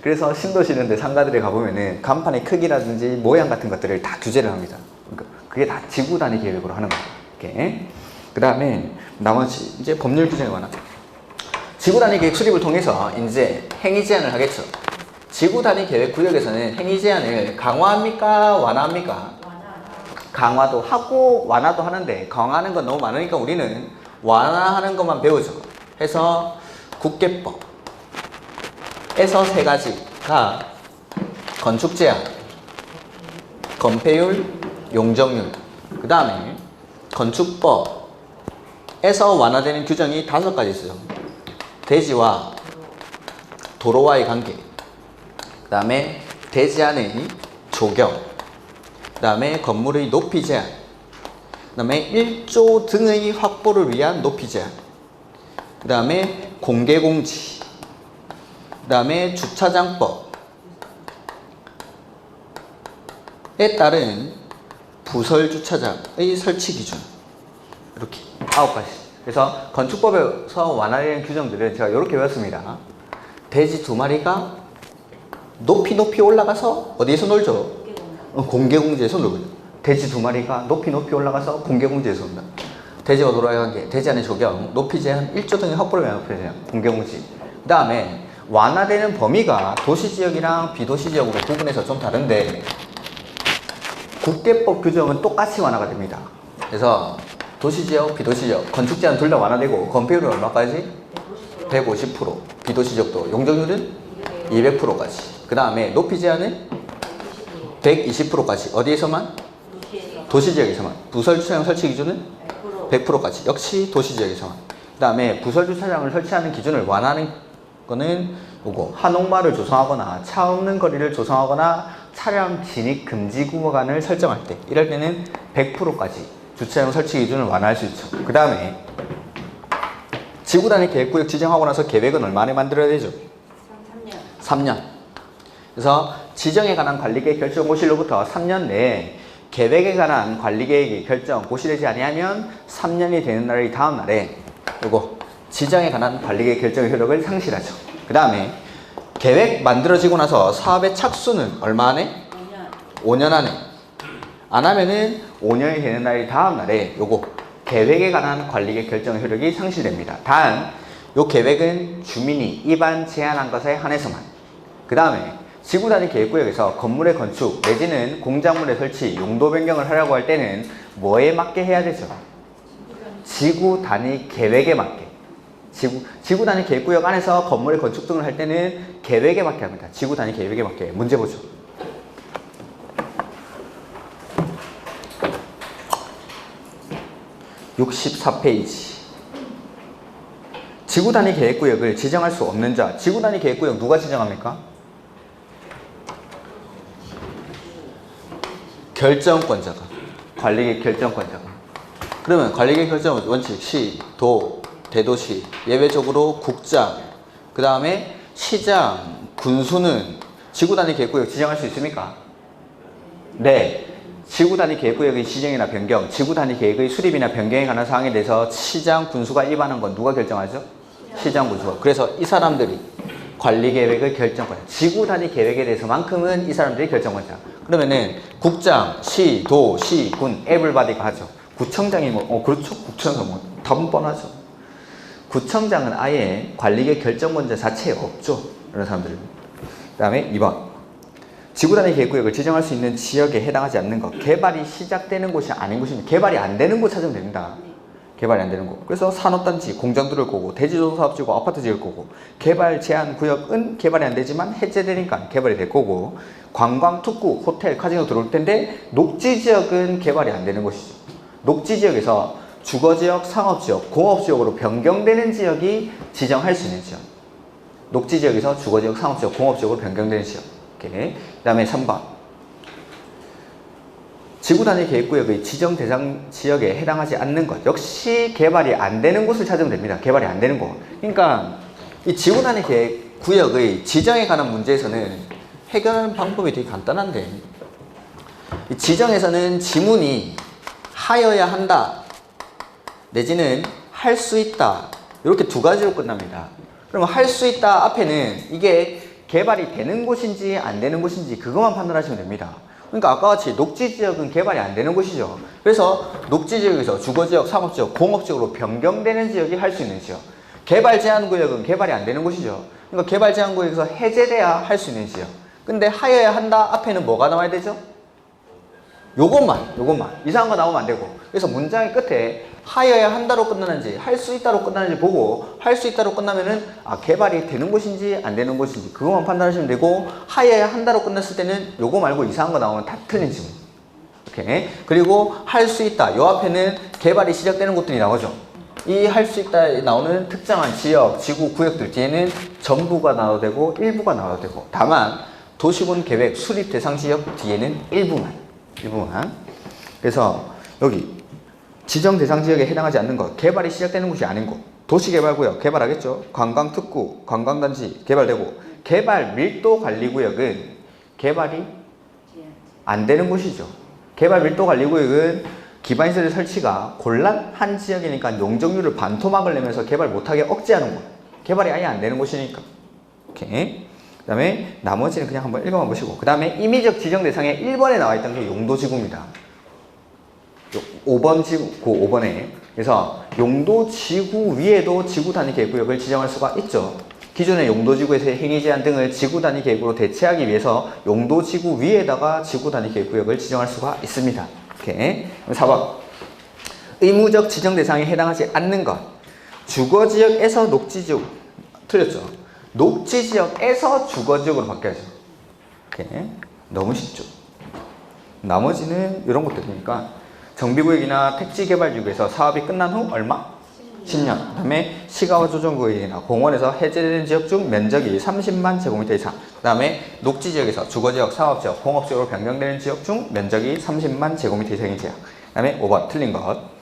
그래서 신도시 이런 데 상가들에 가보면은 간판의 크기라든지 모양 같은 것들을 다 규제를 합니다. 그러니까 그게 다 지구 단위 계획으로 하는 거예요. 이렇게. 그 다음에 나머지 이제 법률 규정에 관한 지구 단위 계획 수립을 통해서 이제 행위 제한을 하겠죠. 지구 단위 계획 구역에서는 행위 제한을 강화합니까? 완화합니까? 강화도 하고 완화도 하는데 강화하는 건 너무 많으니까 우리는 완화하는 것만 배우죠. 해서 국계법에서 세 가지가 건축 제한, 건폐율, 용적률. 그 다음에 건축법에서 완화되는 규정이 5가지 있어요. 대지와 도로와의 관계, 그 다음에 대지 안의 조경, 그 다음에 건물의 높이 제한, 그 다음에 일조 등의 확보를 위한 높이 제한, 그 다음에 공개공지, 그 다음에 주차장법에 따른 부설주차장의 설치 기준. 이렇게 9가지. 그래서 건축법에서 완화되는 규정들은 제가 이렇게 배웠습니다. 돼지 2마리가 높이 올라가서 어디에서 놀죠? 공개공지에서 놀거든요. 돼지 2마리가 높이 올라가서 공개공지에서 논다. 돼지와 도로와의 관계, 돼지 안의 조경, 높이 제한, 일조 등의 확보를 위한 높이 제한, 공개공지. 그 다음에 완화되는 범위가 도시지역이랑 비도시지역으로 구분해서 좀 다른데 국계법 규정은 똑같이 완화가 됩니다. 그래서 도시지역, 비도시지역, 건축 제한 둘 다 완화되고 건폐율은 얼마까지? 150%. 비도시지역도 용적률은 200%까지. 그 다음에 높이 제한은 120%까지. 어디에서만? 도시지역에서만. 부설주차장 설치 기준은 100%까지. 역시 도시지역에서만. 그 다음에 부설주차장을 설치하는 기준을 완화하는 거는 요거 한옥마을 조성하거나 차 없는 거리를 조성하거나 차량 진입 금지 구간을 설정할 때, 이럴 때는 100%까지 주차장 설치 기준을 완화할 수 있죠. 그 다음에 지구 단위 계획구역 지정하고 나서 계획은 얼마 안에 만들어야 되죠? 3년. 그래서 지정에 관한 관리계획 결정 고시로부터 3년 내에 계획에 관한 관리계획이 결정 고시되지 아니하면 3년이 되는 날의 다음 날에 요거 지정에 관한 관리계획 결정의 효력을 상실하죠. 그 다음에 계획 만들어지고 나서 사업의 착수는 얼마 안에? 5년 안에. 안 하면은 5년이 되는 날의 다음 날에 요거 계획에 관한 관리계획 결정 효력이 상실됩니다. 단, 요 계획은 주민이 입안 제한한 것에 한해서만. 그 다음에 지구 단위 계획구역에서 건물의 건축 내지는 공작물의 설치, 용도 변경을 하려고 할 때는 뭐에 맞게 해야 되죠? 지구 단위 계획에 맞게. 지구 단위 계획구역 안에서 건물의 건축 등을 할 때는 계획에 맞게 합니다. 지구 단위 계획에 맞게. 문제 보죠. (64페이지) 지구 단위 계획구역을 지정할 수 없는 자. 지구 단위 계획구역 누가 지정합니까? 결정권자가. 관리계획 결정권자가. 그러면 관리계획 결정 원칙 시, 도, 대도시, 예외적으로 국장, 그 다음에 시장, 군수는 지구 단위 계획구역 지정할 수 있습니까? 네. 지구 단위 계획구역의 지정이나 변경, 지구 단위 계획의 수립이나 변경에 관한 사항에 대해서 시장, 군수가 입안한 건 누가 결정하죠? 시장, 군수가. 그래서 이 사람들이 관리계획의 결정권자. 지구 단위 계획에 대해서만큼은 이 사람들이 결정권자. 그러면은 국장, 시, 도, 시, 군, 에블바디가 하죠. 구청장이 그렇죠. 구청장 답은 뻔하죠. 구청장은 아예 관리계획 결정권자 자체에 없죠. 이런 사람들. 그 다음에 2번. 지구 단위 계획구역을 지정할 수 있는 지역에 해당하지 않는 것. 개발이 시작되는 곳이 아닌 곳입니다. 개발이 안 되는 곳 찾으면 됩니다. 개발이 안 되는 곳. 그래서 산업단지, 공장 들을 거고, 대지조선 지고 아파트 지을 거고, 개발 제한 구역은 개발이 안 되지만 해제되니까 개발이 될 거고, 관광, 특구, 호텔, 카지노 들어올 텐데 녹지지역은 개발이 안 되는 곳이죠. 녹지지역에서 주거지역, 상업지역, 공업지역으로 변경되는 지역이 지정할 수 있는 지역. 녹지지역에서 주거지역, 상업지역, 공업지역으로 변경되는 지역. 그 다음에 3번. 지구 단위 계획구역의 지정 대상 지역에 해당하지 않는 것. 역시 개발이 안 되는 곳을 찾으면 됩니다. 개발이 안 되는 곳. 그러니까 이 지구 단위 계획구역의 지정에 관한 문제에서는 해결하는 방법이 되게 간단한데, 이 지정에서는 지문이 하여야 한다 내지는 할 수 있다, 이렇게 2가지로 끝납니다. 그러면 할 수 있다 앞에는 이게 개발이 되는 곳인지 안 되는 곳인지 그것만 판단하시면 됩니다. 그러니까 아까 같이 녹지지역은 개발이 안 되는 곳이죠. 그래서 녹지지역에서 주거지역, 상업지역, 공업지역으로 변경되는 지역이 할 수 있는 지역. 개발 제한 구역은 개발이 안 되는 곳이죠. 그러니까 개발 제한 구역에서 해제돼야 할 수 있는 지역. 근데 하여야 한다 앞에는 뭐가 나와야 되죠? 요것만 이상한 거 나오면 안 되고. 그래서 문장의 끝에 하여야 한다로 끝나는지 할 수 있다로 끝나는지 보고, 할 수 있다로 끝나면은 개발이 되는 곳인지 안 되는 곳인지 그것만 판단하시면 되고, 하여야 한다로 끝났을 때는 요거 말고 이상한 거 나오면 다 틀린 지문. 오케이. 그리고 할 수 있다 요 앞에는 개발이 시작되는 곳들이 나오죠. 이 할 수 있다 나오는 특정한 지역, 지구, 구역들 뒤에는 전부가 나와도 되고 일부가 나와도 되고, 다만 도시군 계획 수립 대상 지역 뒤에는 일부만. 그래서 여기 지정 대상 지역에 해당하지 않는 것, 개발이 시작되는 곳이 아닌 곳, 도시개발구역 개발하겠죠. 관광특구, 관광단지 개발되고, 개발 밀도 관리구역은 개발이 안 되는 곳이죠. 개발 밀도 관리구역은 기반시설 설치가 곤란한 지역이니까 용적률을 반토막을 내면서 개발 못하게 억제하는 곳, 개발이 아예 안 되는 곳이니까. 오케이. 그 다음에 나머지는 그냥 한번 읽어만 보시고, 그 다음에 임의적 지정 대상에 1번에 나와 있던 게 용도지구입니다. 5번 지구, 그 5번에. 그래서 용도지구 위에도 지구단위 계획구역을 지정할 수가 있죠. 기존의 용도지구에서의 행위제한 등을 지구단위 계획으로 대체하기 위해서 용도지구 위에다가 지구단위 계획구역을 지정할 수가 있습니다. 오케이. 4번. 의무적 지정 대상에 해당하지 않는 것. 주거지역에서 녹지지역. 틀렸죠. 녹지지역에서 주거지역으로 바뀌어야죠. 오케이. 너무 쉽죠. 나머지는 이런 것들이니까 정비구역이나 택지개발지구에서 사업이 끝난 후 얼마? 10년. 그 다음에 시가와 조정구역이나 공원에서 해제되는 지역 중 면적이 30만 제곱미터 이상. 그 다음에 녹지지역에서 주거지역, 사업지역, 공업지역으로 변경되는 지역 중 면적이 30만 제곱미터 이상인 지역. 그 다음에 5번 틀린 것.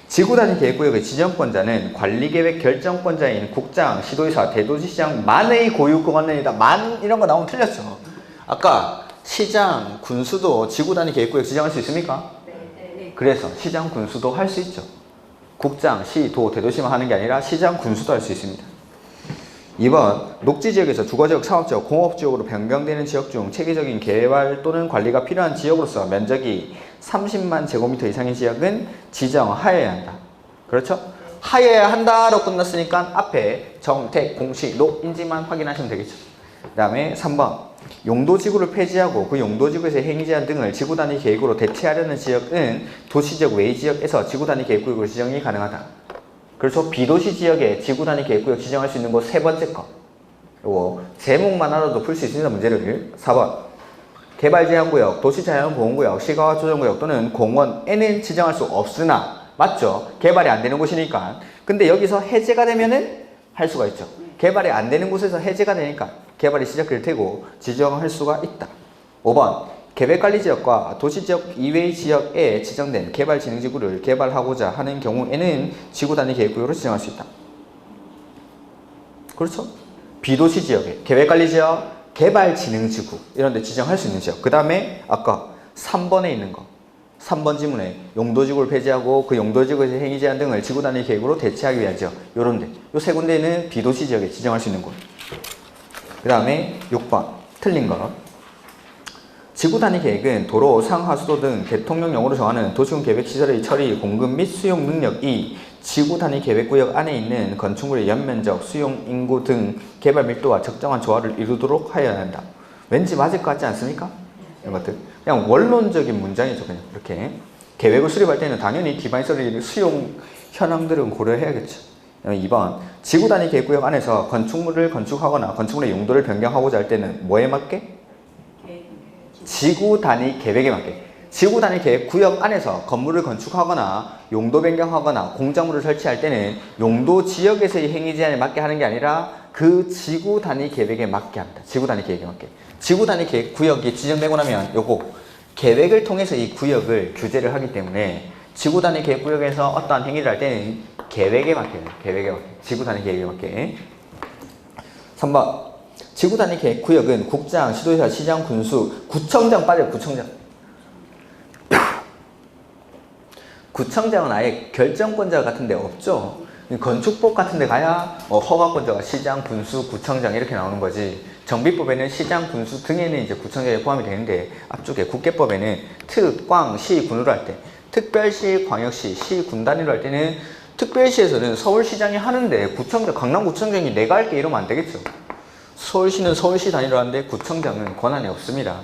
지구단위 계획구역의 지정권자는 관리계획 결정권자인 국장, 시도의사, 대도시장만의 고유권한입니다. 만 이런 거 나오면 틀렸죠. 아까 시장, 군수도 지구단위 계획구역 지정할 수 있습니까? 네. 그래서 시장, 군수도 할 수 있죠. 국장, 시, 도, 대도시만 하는 게 아니라 시장, 군수도 할 수 있습니다. 2번 녹지지역에서 주거지역, 사업지역, 공업지역으로 변경되는 지역 중 체계적인 개발 또는 관리가 필요한 지역으로서 면적이 30만 제곱미터 이상의 지역은 지정하여야 한다. 그렇죠? 하여야 한다로 끝났으니까 앞에 정택, 공시, 녹인지만 확인하시면 되겠죠. 그 다음에 3번 용도지구를 폐지하고 그 용도지구에서의 행위제한 등을 지구단위 계획으로 대체하려는 지역은 도시지역 외 지역에서 지구단위 계획구역으로 지정이 가능하다. 그래서 비도시 지역에 지구단위 계획구역 지정할 수 있는 곳 세 번째 거. 요거 제목만 알아도 풀 수 있습니다. 문제를. 4번 개발제한구역, 도시자연보호구역, 시가와 조정구역 또는 공원에는 지정할 수 없으나, 맞죠? 개발이 안 되는 곳이니까. 근데 여기서 해제가 되면은 할 수가 있죠. 개발이 안 되는 곳에서 해제가 되니까 개발이 시작될 테고 지정할 수가 있다. 5번 계획관리지역과 도시지역 이외의 지역에 지정된 개발진흥지구를 개발하고자 하는 경우에는 지구단위 계획구역으로 지정할 수 있다. 그렇죠? 비도시 지역에 계획관리지역, 개발진흥지구 이런 데 지정할 수 있는 지역. 그 다음에 아까 3번에 있는 거, 3번 지문에 용도지구를 폐지하고 그 용도지구에서 행위제한 등을 지구단위 계획으로 대체하기 위한 지역, 요런 데, 요 세 군데는 비도시 지역에 지정할 수 있는 곳. 그 다음에 6번 틀린 거. 지구단위 계획은 도로, 상하수도 등 대통령령으로 정하는 도시군 계획시설의 처리, 공급 및 수용 능력이 지구단위 계획구역 안에 있는 건축물의 연면적, 수용 인구 등 개발 밀도와 적정한 조화를 이루도록 하여야 한다. 왠지 맞을 것 같지 않습니까? 이런 것들. 그냥 원론적인 문장이죠. 그냥 이렇게. 계획을 수립할 때는 당연히 기반시설의 수용 현황들은 고려해야겠죠. 2번 지구단위 계획구역 안에서 건축물을 건축하거나 건축물의 용도를 변경하고자 할 때는 뭐에 맞게? 지구단위 계획에 맞게. 지구단위 계획구역 안에서 건물을 건축하거나 용도 변경하거나 공작물을 설치할 때는 용도 지역에서의 행위 제한에 맞게 하는 게 아니라 그 지구단위 계획에 맞게 합니다. 지구단위 계획에 맞게. 지구단위 계획구역이 지정되고 나면 요거 계획을 통해서 이 구역을 규제를 하기 때문에 지구단위 계획구역에서 어떠한 행위를 할 때는 계획에 맞게 해요. 계획에 맞게. 지구단위 계획에 맞게. 3번 지구단위 계획구역은 국장, 시도지사, 시장, 군수, 구청장 빠져요. 구청장. 구청장은 아예 결정권자 같은 데 없죠. 건축법 같은 데 가야 허가권자가 시장, 군수, 구청장 이렇게 나오는 거지. 정비법에는 시장, 군수 등에는 이제 구청장에 포함이 되는데, 앞쪽에 국계법에는 특, 광, 시, 군으로 할 때, 특별시, 광역시, 시, 군 단위로 할 때는 특별시에서는 서울시장이 하는데 구청장, 강남구청장이 내가 할게 이러면 안 되겠죠. 서울시는 서울시 단위로 하는데 구청장은 권한이 없습니다.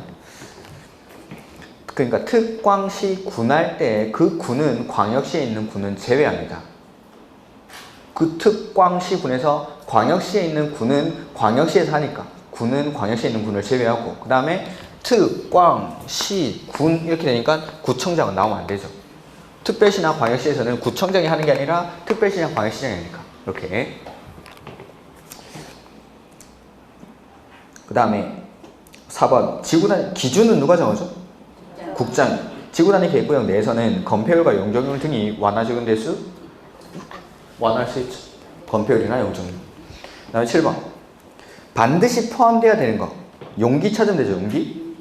그러니까 특광시 군할 때 그 군은 광역시에 있는 군은 제외합니다. 그 특광시 군에서 광역시에 있는 군은 광역시에서 하니까 군은 광역시에 있는 군을 제외하고 그 다음에 특광시 군 이렇게 되니까 구청장은 나오면 안 되죠. 특별시나 광역시에서는 구청장이 하는 게 아니라 특별시나 광역시장이 하니까 이렇게. 그 다음에 4번 지구단 기준은 누가 정하죠? 국장. 지구단위 계획구역 내에서는 건폐율과 용적률 등이 완화 적용될 수? 완화할 수 있죠. 건폐율이나 용적률. 그 다음에 7번 반드시 포함되어야 되는 거. 용기 찾으면 되죠. 용기.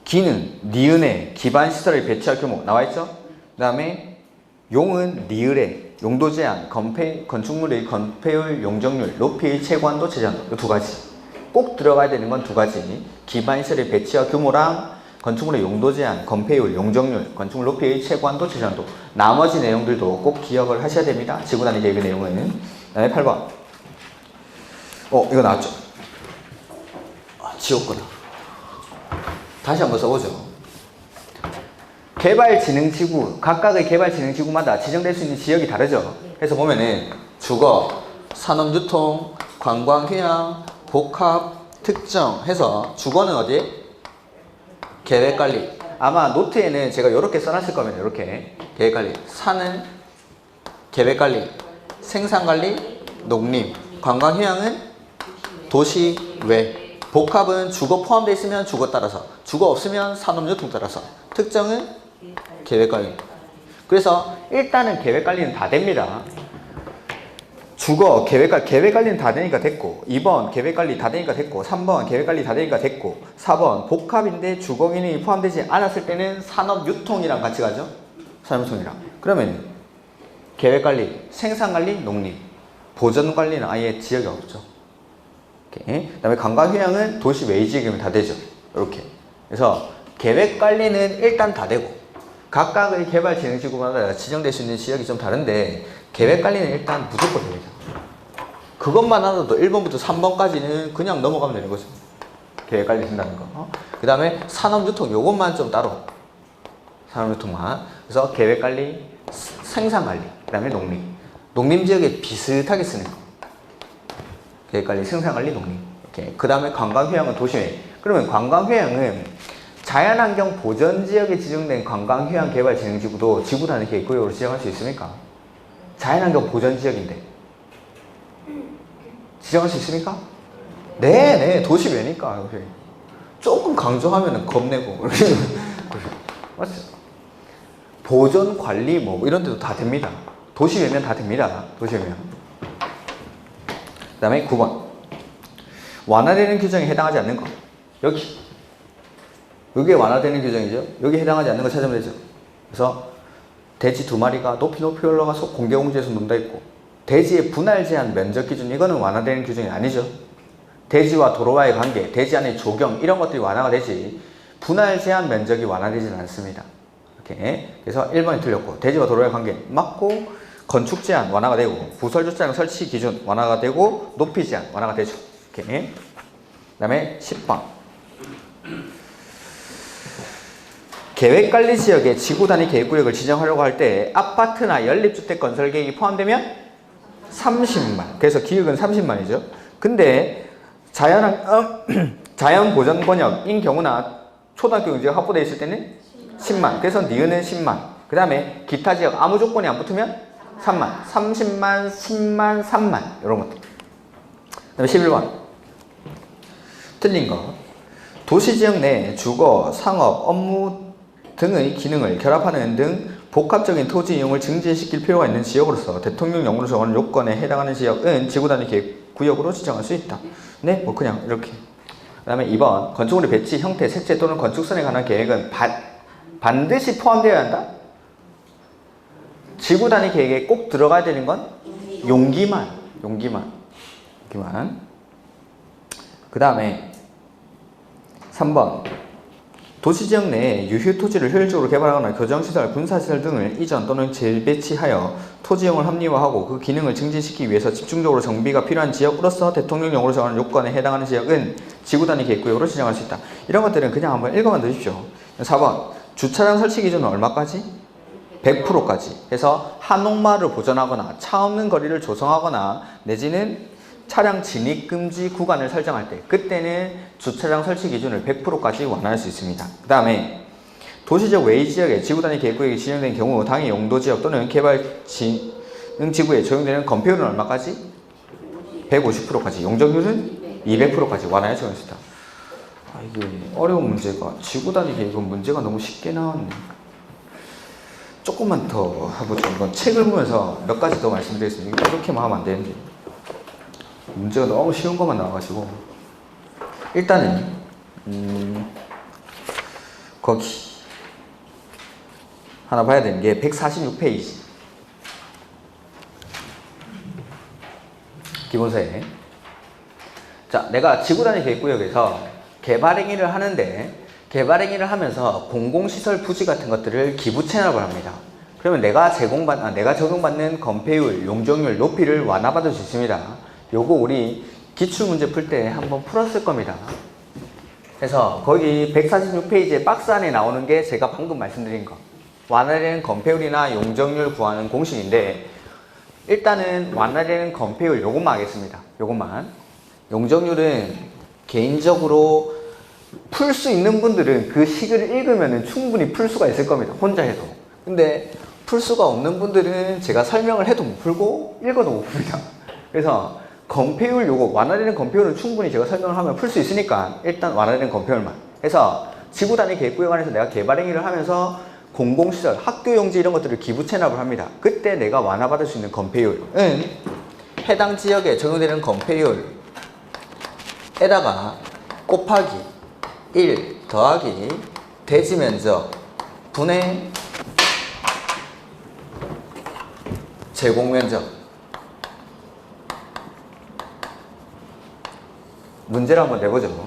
기는 니은에 기반시설을 배치할 규모 나와있죠? 그 다음에 용은 니을에 용도 제한, 건축물의 건폐율, 용적률, 높이, 채관도, 제한도 이 두 가지. 꼭 들어가야 되는 건 두 가지. 기반시설의 배치와 규모랑 건축물의 용도 제한, 건폐율, 용적률, 건축물 높이, 채관도, 제한도. 나머지 내용들도 꼭 기억을 하셔야 됩니다. 지구단위 계획의 내용은. 그 다음에 8번. 이거 나왔죠? 지웠구나. 다시 한번 써보죠. 개발진흥지구, 각각의 개발진흥지구마다 지정될 수 있는 지역이 다르죠. 그래서 보면은 주거, 산업유통, 관광휴양, 복합, 특정 해서 주거는 어디? 계획관리. 아마 노트에는 제가 이렇게 써놨을 거면 이렇게 계획관리. 산은 계획관리, 생산관리, 농림, 관광휴양은 도시 외, 복합은 주거 포함되어 있으면 주거 따라서, 주거 없으면 산업유통 따라서, 특정은 계획관리. 그래서 일단은 계획관리는 다 됩니다. 주거, 계획관리는 다 되니까 됐고, 2번 계획관리 다 되니까 됐고, 3번 계획관리 다 되니까 됐고, 4번 복합인데 주거 기능이 포함되지 않았을 때는 산업유통이랑 같이 가죠. 산업유통이랑. 그러면 계획관리, 생산관리, 농림, 보전관리는 아예 지역이 없죠. 그 다음에 관광휴양은 도시 외 지역이면 다 되죠. 이렇게. 그래서 계획관리는 일단 다 되고 각각의 개발진흥지구마다 지정될 수 있는 지역이 좀 다른데 계획관리는 일단 무조건 됩니다. 그것만 알아도 1번부터 3번까지는 그냥 넘어가면 되는 거죠. 계획관리 된다는 거. 그 다음에 산업유통 요것만 좀 따로. 산업유통만. 그래서 계획관리, 생산관리, 그 다음에 농림. 농림지역에 비슷하게 쓰는 거. 계획관리, 생산관리, 농림. 이렇게. 그 다음에 관광휴양은 도시외. 그러면 관광휴양은 자연환경 보전지역에 지정된 관광휴양 개발진흥지구도 지구단위 계획구역으로 지정할 수 있습니까? 자연환경 보전지역인데 지정할 수 있습니까? 네, 도시외니까. 조금 강조하면 겁내고 맞죠? 보전관리 뭐 이런 데도 다 됩니다. 도시외면 다 됩니다. 도시외면. 그 다음에 9번 완화되는 규정에 해당하지 않는 거. 여기에 완화되는 규정이죠. 여기 해당하지 않는 거 찾으면 되죠. 그래서 돼지 2마리가 높이 올라가서 공개공지에서 논다 있고, 대지의 분할 제한 면적 기준, 이거는 완화되는 규정이 아니죠. 대지와 도로와의 관계, 대지 안의 조경 이런 것들이 완화가 되지 분할 제한 면적이 완화되지는 않습니다. 이렇게. 그래서 1번이 틀렸고, 대지와 도로와의 관계 맞고, 건축 제한 완화가 되고, 부설 주차장 설치 기준 완화가 되고, 높이 제한 완화가 되죠. 이렇게. 그 다음에 10번. 계획관리 지역에 지구단위 계획구역을 지정하려고 할 때 아파트나 연립주택 건설 계획이 포함되면 30만. 그래서 기획은 30만이죠. 근데 자연보전권역인 경우나 초등학교 경제가 확보되어 있을 때는 10만. 그래서 니은은 10만. 그 다음에 기타 지역 아무 조건이 안 붙으면 3만. 30만, 10만, 3만. 이런 것들. 그 다음에 11번. 틀린 거. 도시지역 내 주거, 상업, 업무 등의 기능을 결합하는 등 복합적인 토지 이용을 증진시킬 필요가 있는 지역으로서 대통령령으로 정하는 요건에 해당하는 지역은 지구단위 계획구역으로 지정할 수 있다. 네, 뭐 그냥 이렇게. 그 다음에 2번 건축물의 배치, 형태, 색채 또는 건축선에 관한 계획은 반드시 포함되어야 한다. 지구단위 계획에 꼭 들어가야 되는 건 용기만. 그 다음에 3번 도시지역 내에 유휴 토지를 효율적으로 개발하거나 교정시설, 군사시설 등을 이전 또는 재배치하여 토지용을 합리화하고 그 기능을 증진시키기 위해서 집중적으로 정비가 필요한 지역으로서 대통령령으로 정하는 요건에 해당하는 지역은 지구단위 계획구역으로 지정할 수 있다. 이런 것들은 그냥 한번 읽어만 두십시오. 4번 주차장 설치 기준은 얼마까지? 100%까지 해서 한옥마을을 보존하거나 차 없는 거리를 조성하거나 내지는 차량 진입 금지 구간을 설정할 때 그때는 주차장 설치 기준을 100%까지 완화할 수 있습니다. 그 다음에 도시적 외의 지역에 지구단위 계획구역이 지정된 경우 당해 용도지역 또는 개발지능지구에 적용되는 건폐율은 얼마까지? 150%까지 용적률은 200%까지 완화해 적용할 수 있다. 이게 어려운 문제가 지구단위 계획은 문제가 너무 쉽게 나왔네. 조금만 더 해보죠. 이건 책을 보면서 몇 가지 더 말씀드리겠습니다. 이렇게만 하면 안 되는데 문제가 너무 쉬운 것만 나와가지고 일단은 거기 하나 봐야 되는 게 146페이지 기본서에 자 내가 지구단위 계획구역에서 개발행위를 하는데 개발행위를 하면서 공공시설 부지 같은 것들을 기부 체납을 합니다. 그러면 내가 적용받는 건폐율, 용적률, 높이를 완화받을 수 있습니다. 요거 우리 기출문제 풀 때 한번 풀었을 겁니다. 그래서 거기 146페이지에 박스 안에 나오는 게 제가 방금 말씀드린 거 완화되는 건폐율이나 용적률 구하는 공식인데 일단은 완화되는 건폐율 요것만 하겠습니다. 요것만 용적률은 개인적으로 풀 수 있는 분들은 그 식을 읽으면 충분히 풀 수가 있을 겁니다. 혼자 해도. 근데 풀 수가 없는 분들은 제가 설명을 해도 못 풀고 읽어도 못 풉니다. 그래서 건폐율 요거 완화되는 건폐율은 충분히 제가 설명을 하면 풀 수 있으니까 일단 완화되는 건폐율만 해서 지구단위 계획구역 안에서 내가 개발행위를 하면서 공공시설, 학교용지 이런 것들을 기부 체납을 합니다. 그때 내가 완화받을 수 있는 건폐율은 해당 지역에 적용되는 건폐율에다가 곱하기 1 더하기 대지면적 분의 제공면적 문제를 한번 내보죠.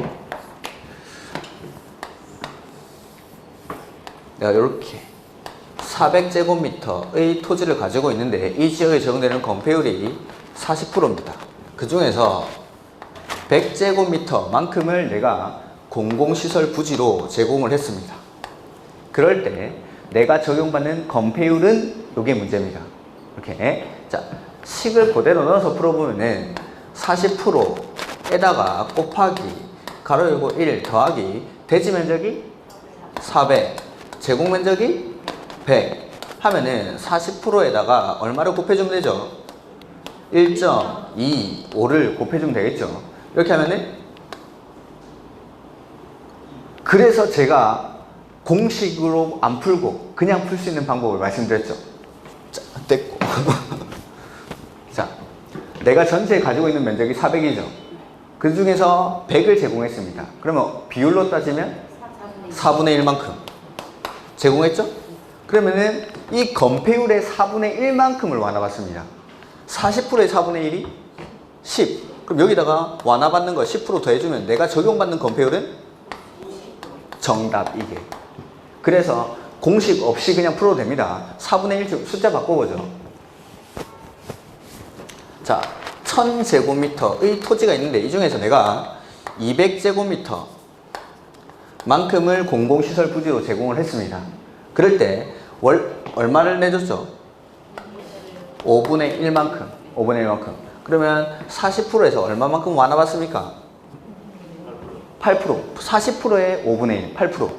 내가 이렇게 400제곱미터의 토지를 가지고 있는데 이 지역에 적용되는 건폐율이 40%입니다. 그 중에서 100제곱미터만큼을 내가 공공시설 부지로 제공을 했습니다. 그럴 때 내가 적용받는 건폐율은 이게 문제입니다. 이렇게 자 식을 그대로 넣어서 풀어보면은 40%에다가 곱하기 가로 열고 1 더하기 대지면적이 400 제공면적이 100 하면은 40%에다가 얼마를 곱해주면 되죠? 1.25를 곱해주면 되겠죠? 이렇게 하면은 그래서 제가 공식으로 안 풀고 그냥 풀 수 있는 방법을 말씀드렸죠. 자, 됐고. 자, 내가 전체에 가지고 있는 면적이 400이죠. 그 중에서 100을 제공했습니다. 그러면 비율로 따지면 4분의 1만큼 제공했죠? 그러면은 이 건폐율의 4분의 1만큼을 완화받습니다. 40%의 4분의 1이 10. 그럼 여기다가 완화받는 거 10% 더해주면 내가 적용받는 건폐율은 정답 이게. 그래서 공식 없이 그냥 풀어도 됩니다. 4분의 1 숫자 바꿔보죠. 자, 1000제곱미터의 토지가 있는데 이 중에서 내가 200제곱미터 만큼을 공공시설 부지로 제공을 했습니다. 그럴 때 얼마를 내줬죠? 5분의 1만큼. 5분의 1만큼. 그러면 40%에서 얼마만큼 완화받습니까? 8%. 40%에 5분의 1. 8%.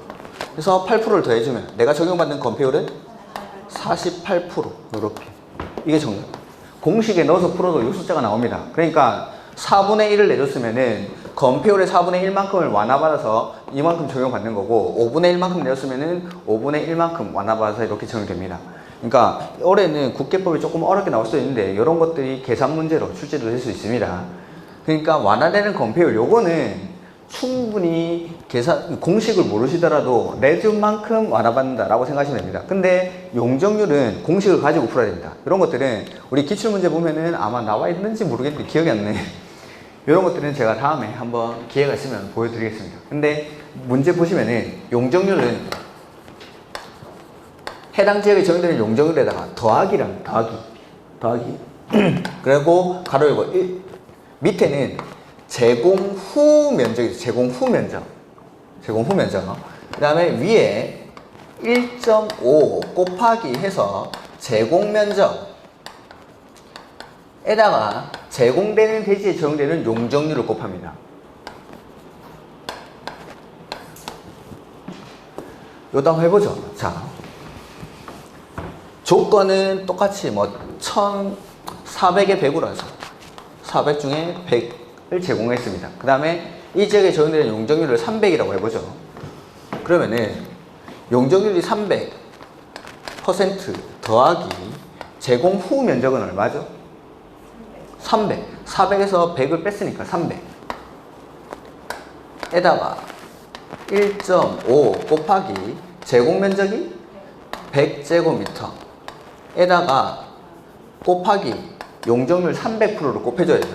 그래서 8%를 더해주면 내가 적용받는 건폐율은 48%. 이렇게. 이게 정답. 공식에 넣어서 풀어도 이 숫자가 나옵니다. 그러니까 4분의 1을 내줬으면은 건폐율의 4분의 1만큼을 완화받아서 이만큼 적용받는 거고 5분의 1만큼 내줬으면은 5분의 1만큼 완화받아서 이렇게 적용됩니다. 그러니까 올해는 국계법이 조금 어렵게 나올 수도 있는데 이런 것들이 계산 문제로 출제도 될 수 있습니다. 그러니까 완화되는 건폐율 요거는 충분히 공식을 모르시더라도 내준 만큼 완화받는다라고 생각하시면 됩니다. 근데 용적률은 공식을 가지고 풀어야 됩니다. 이런 것들은 우리 기출문제 보면은 아마 나와 있는지 모르겠는데 기억이 안 나요. 이런 것들은 제가 다음에 한번 기회가 있으면 보여드리겠습니다. 근데 문제 보시면은 용적률은 해당 지역에 적용되는 용적률에다가 더하기랑 더하기 그리고 가로 열고 밑에는 제공 후 면적이죠. 제공 후 면적. 그 다음에 위에 1.5 곱하기 해서 제공 면적에다가 제공되는 대지에 적용되는 용적률을 곱합니다. 요거 한번 해보죠. 자, 조건은 똑같이 뭐 1400에 100으로 해서 400 중에 100을 제공했습니다. 그 다음에 이 지역에 적용되는 용적률을 300이라고 해보죠. 그러면은 용적률이 300% 더하기 제공 후 면적은 얼마죠? 300. 400에서 100을 뺐으니까 300 에다가 1.5 곱하기 제공 면적이 100제곱미터 에다가 곱하기 용적률 300%를 곱해줘야 돼요.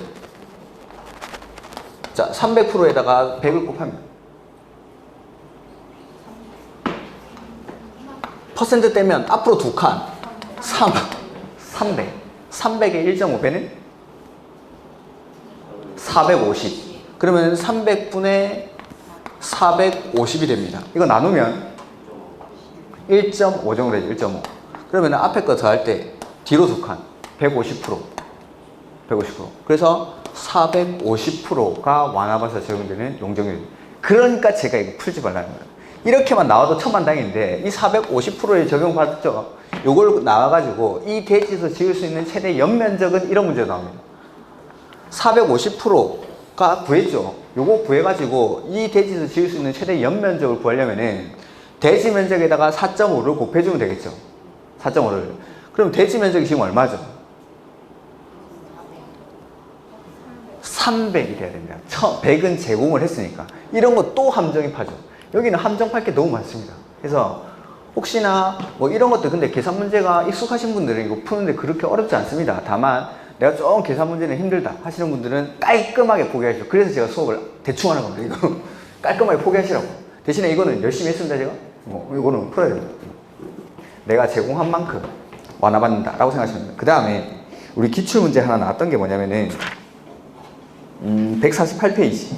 자, 300%에다가 100을 곱하면 퍼센트 떼면 앞으로 2칸 300 300의 1.5배는 450. 그러면 300분의 450이 됩니다. 이거 나누면 1.5 정도 되죠. 1.5. 그러면 앞에 거 더할 때 뒤로 2칸 150%. 그래서 450%가 완화받아서 적용되는 용적률. 그러니까 제가 이거 풀지 말라는 거예요. 이렇게만 나와도 천만다행인데 이 450%에 적용받았죠. 요걸 나와가지고 이 대지에서 지을 수 있는 최대 연면적은 이런 문제가 나옵니다. 450%가 구했죠. 요거 구해가지고 이 대지에서 지을 수 있는 최대 연면적을 구하려면은 대지 면적에다가 4.5를 곱해주면 되겠죠. 4.5를. 그럼 대지 면적이 지금 얼마죠? 300이 돼야 됩니다. 100은 제공을 했으니까. 이런 거 또 함정입하죠. 여기는 함정팔 게 너무 많습니다. 그래서 혹시나 뭐 이런 것들 근데 계산 문제가 익숙하신 분들은 이거 푸는데 그렇게 어렵지 않습니다. 다만 내가 좀 계산 문제는 힘들다 하시는 분들은 깔끔하게 포기하시죠. 그래서 제가 수업을 대충 하는 겁니다. 이거 깔끔하게 포기하시라고. 대신에 이거는 열심히 했습니다. 제가 뭐 이거는 풀어야 됩니다. 내가 제공한 만큼 완화받는다 라고 생각하시면 됩니다. 그 다음에 우리 기출문제 하나 나왔던 게 뭐냐면은 148페이지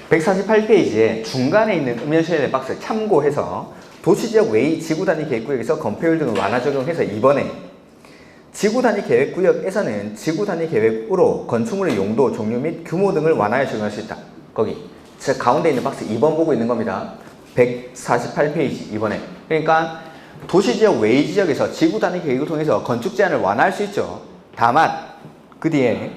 148페이지에 중간에 있는 음연시연의 박스 참고해서 도시지역 외의 지구단위 계획구역에서 건폐율 등을 완화 적용해서 2번에 지구단위 계획구역에서는 지구단위 계획으로 건축물의 용도, 종류 및 규모 등을 완화해 적용할 수 있다. 거기 즉 가운데 있는 박스 2번 보고 있는 겁니다. 148페이지 2번에. 그러니까 도시지역 외의 지역에서 지구단위 계획을 통해서 건축 제한을 완화할 수 있죠. 다만 그 뒤에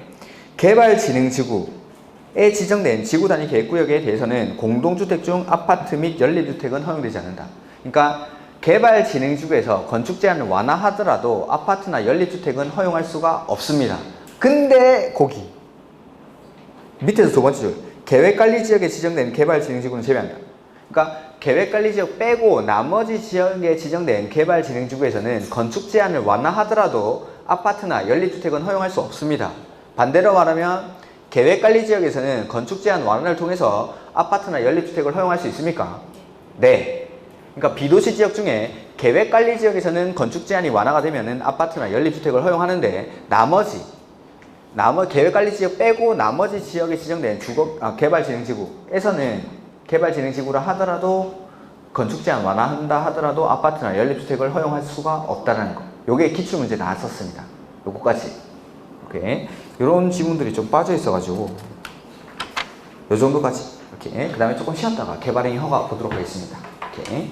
개발진흥지구에 지정된 지구단위 계획구역에 대해서는 공동주택 중 아파트 및 연립주택은 허용되지 않는다. 그러니까 개발진흥지구에서 건축 제한을 완화하더라도 아파트나 연립주택은 허용할 수가 없습니다. 근데 거기 밑에서 두 번째 줄 계획관리지역에 지정된 개발진흥지구는 제외한다. 그러니까 계획관리지역 빼고 나머지 지역에 지정된 개발진흥지구에서는 건축 제한을 완화하더라도 아파트나 연립주택은 허용할 수 없습니다. 반대로 말하면 계획관리지역에서는 건축 제한 완화를 통해서 아파트나 연립주택을 허용할 수 있습니까? 네. 그러니까 비도시 지역 중에 계획관리지역에서는 건축 제한이 완화가 되면은 아파트나 연립주택을 허용하는데 나머지 계획관리지역 빼고 나머지 지역에 지정된 개발진흥지구에서는 개발진흥지구라 하더라도 건축 제한 완화한다 하더라도 아파트나 연립주택을 허용할 수가 없다는 거. 요게 기출문제 나왔었습니다. 요거까지. 오케이. 요런 지문들이 좀 빠져 있어가지고 요 정도까지. 오케이. 그 다음에 조금 쉬었다가 개발행위 허가 보도록 하겠습니다. 오케이.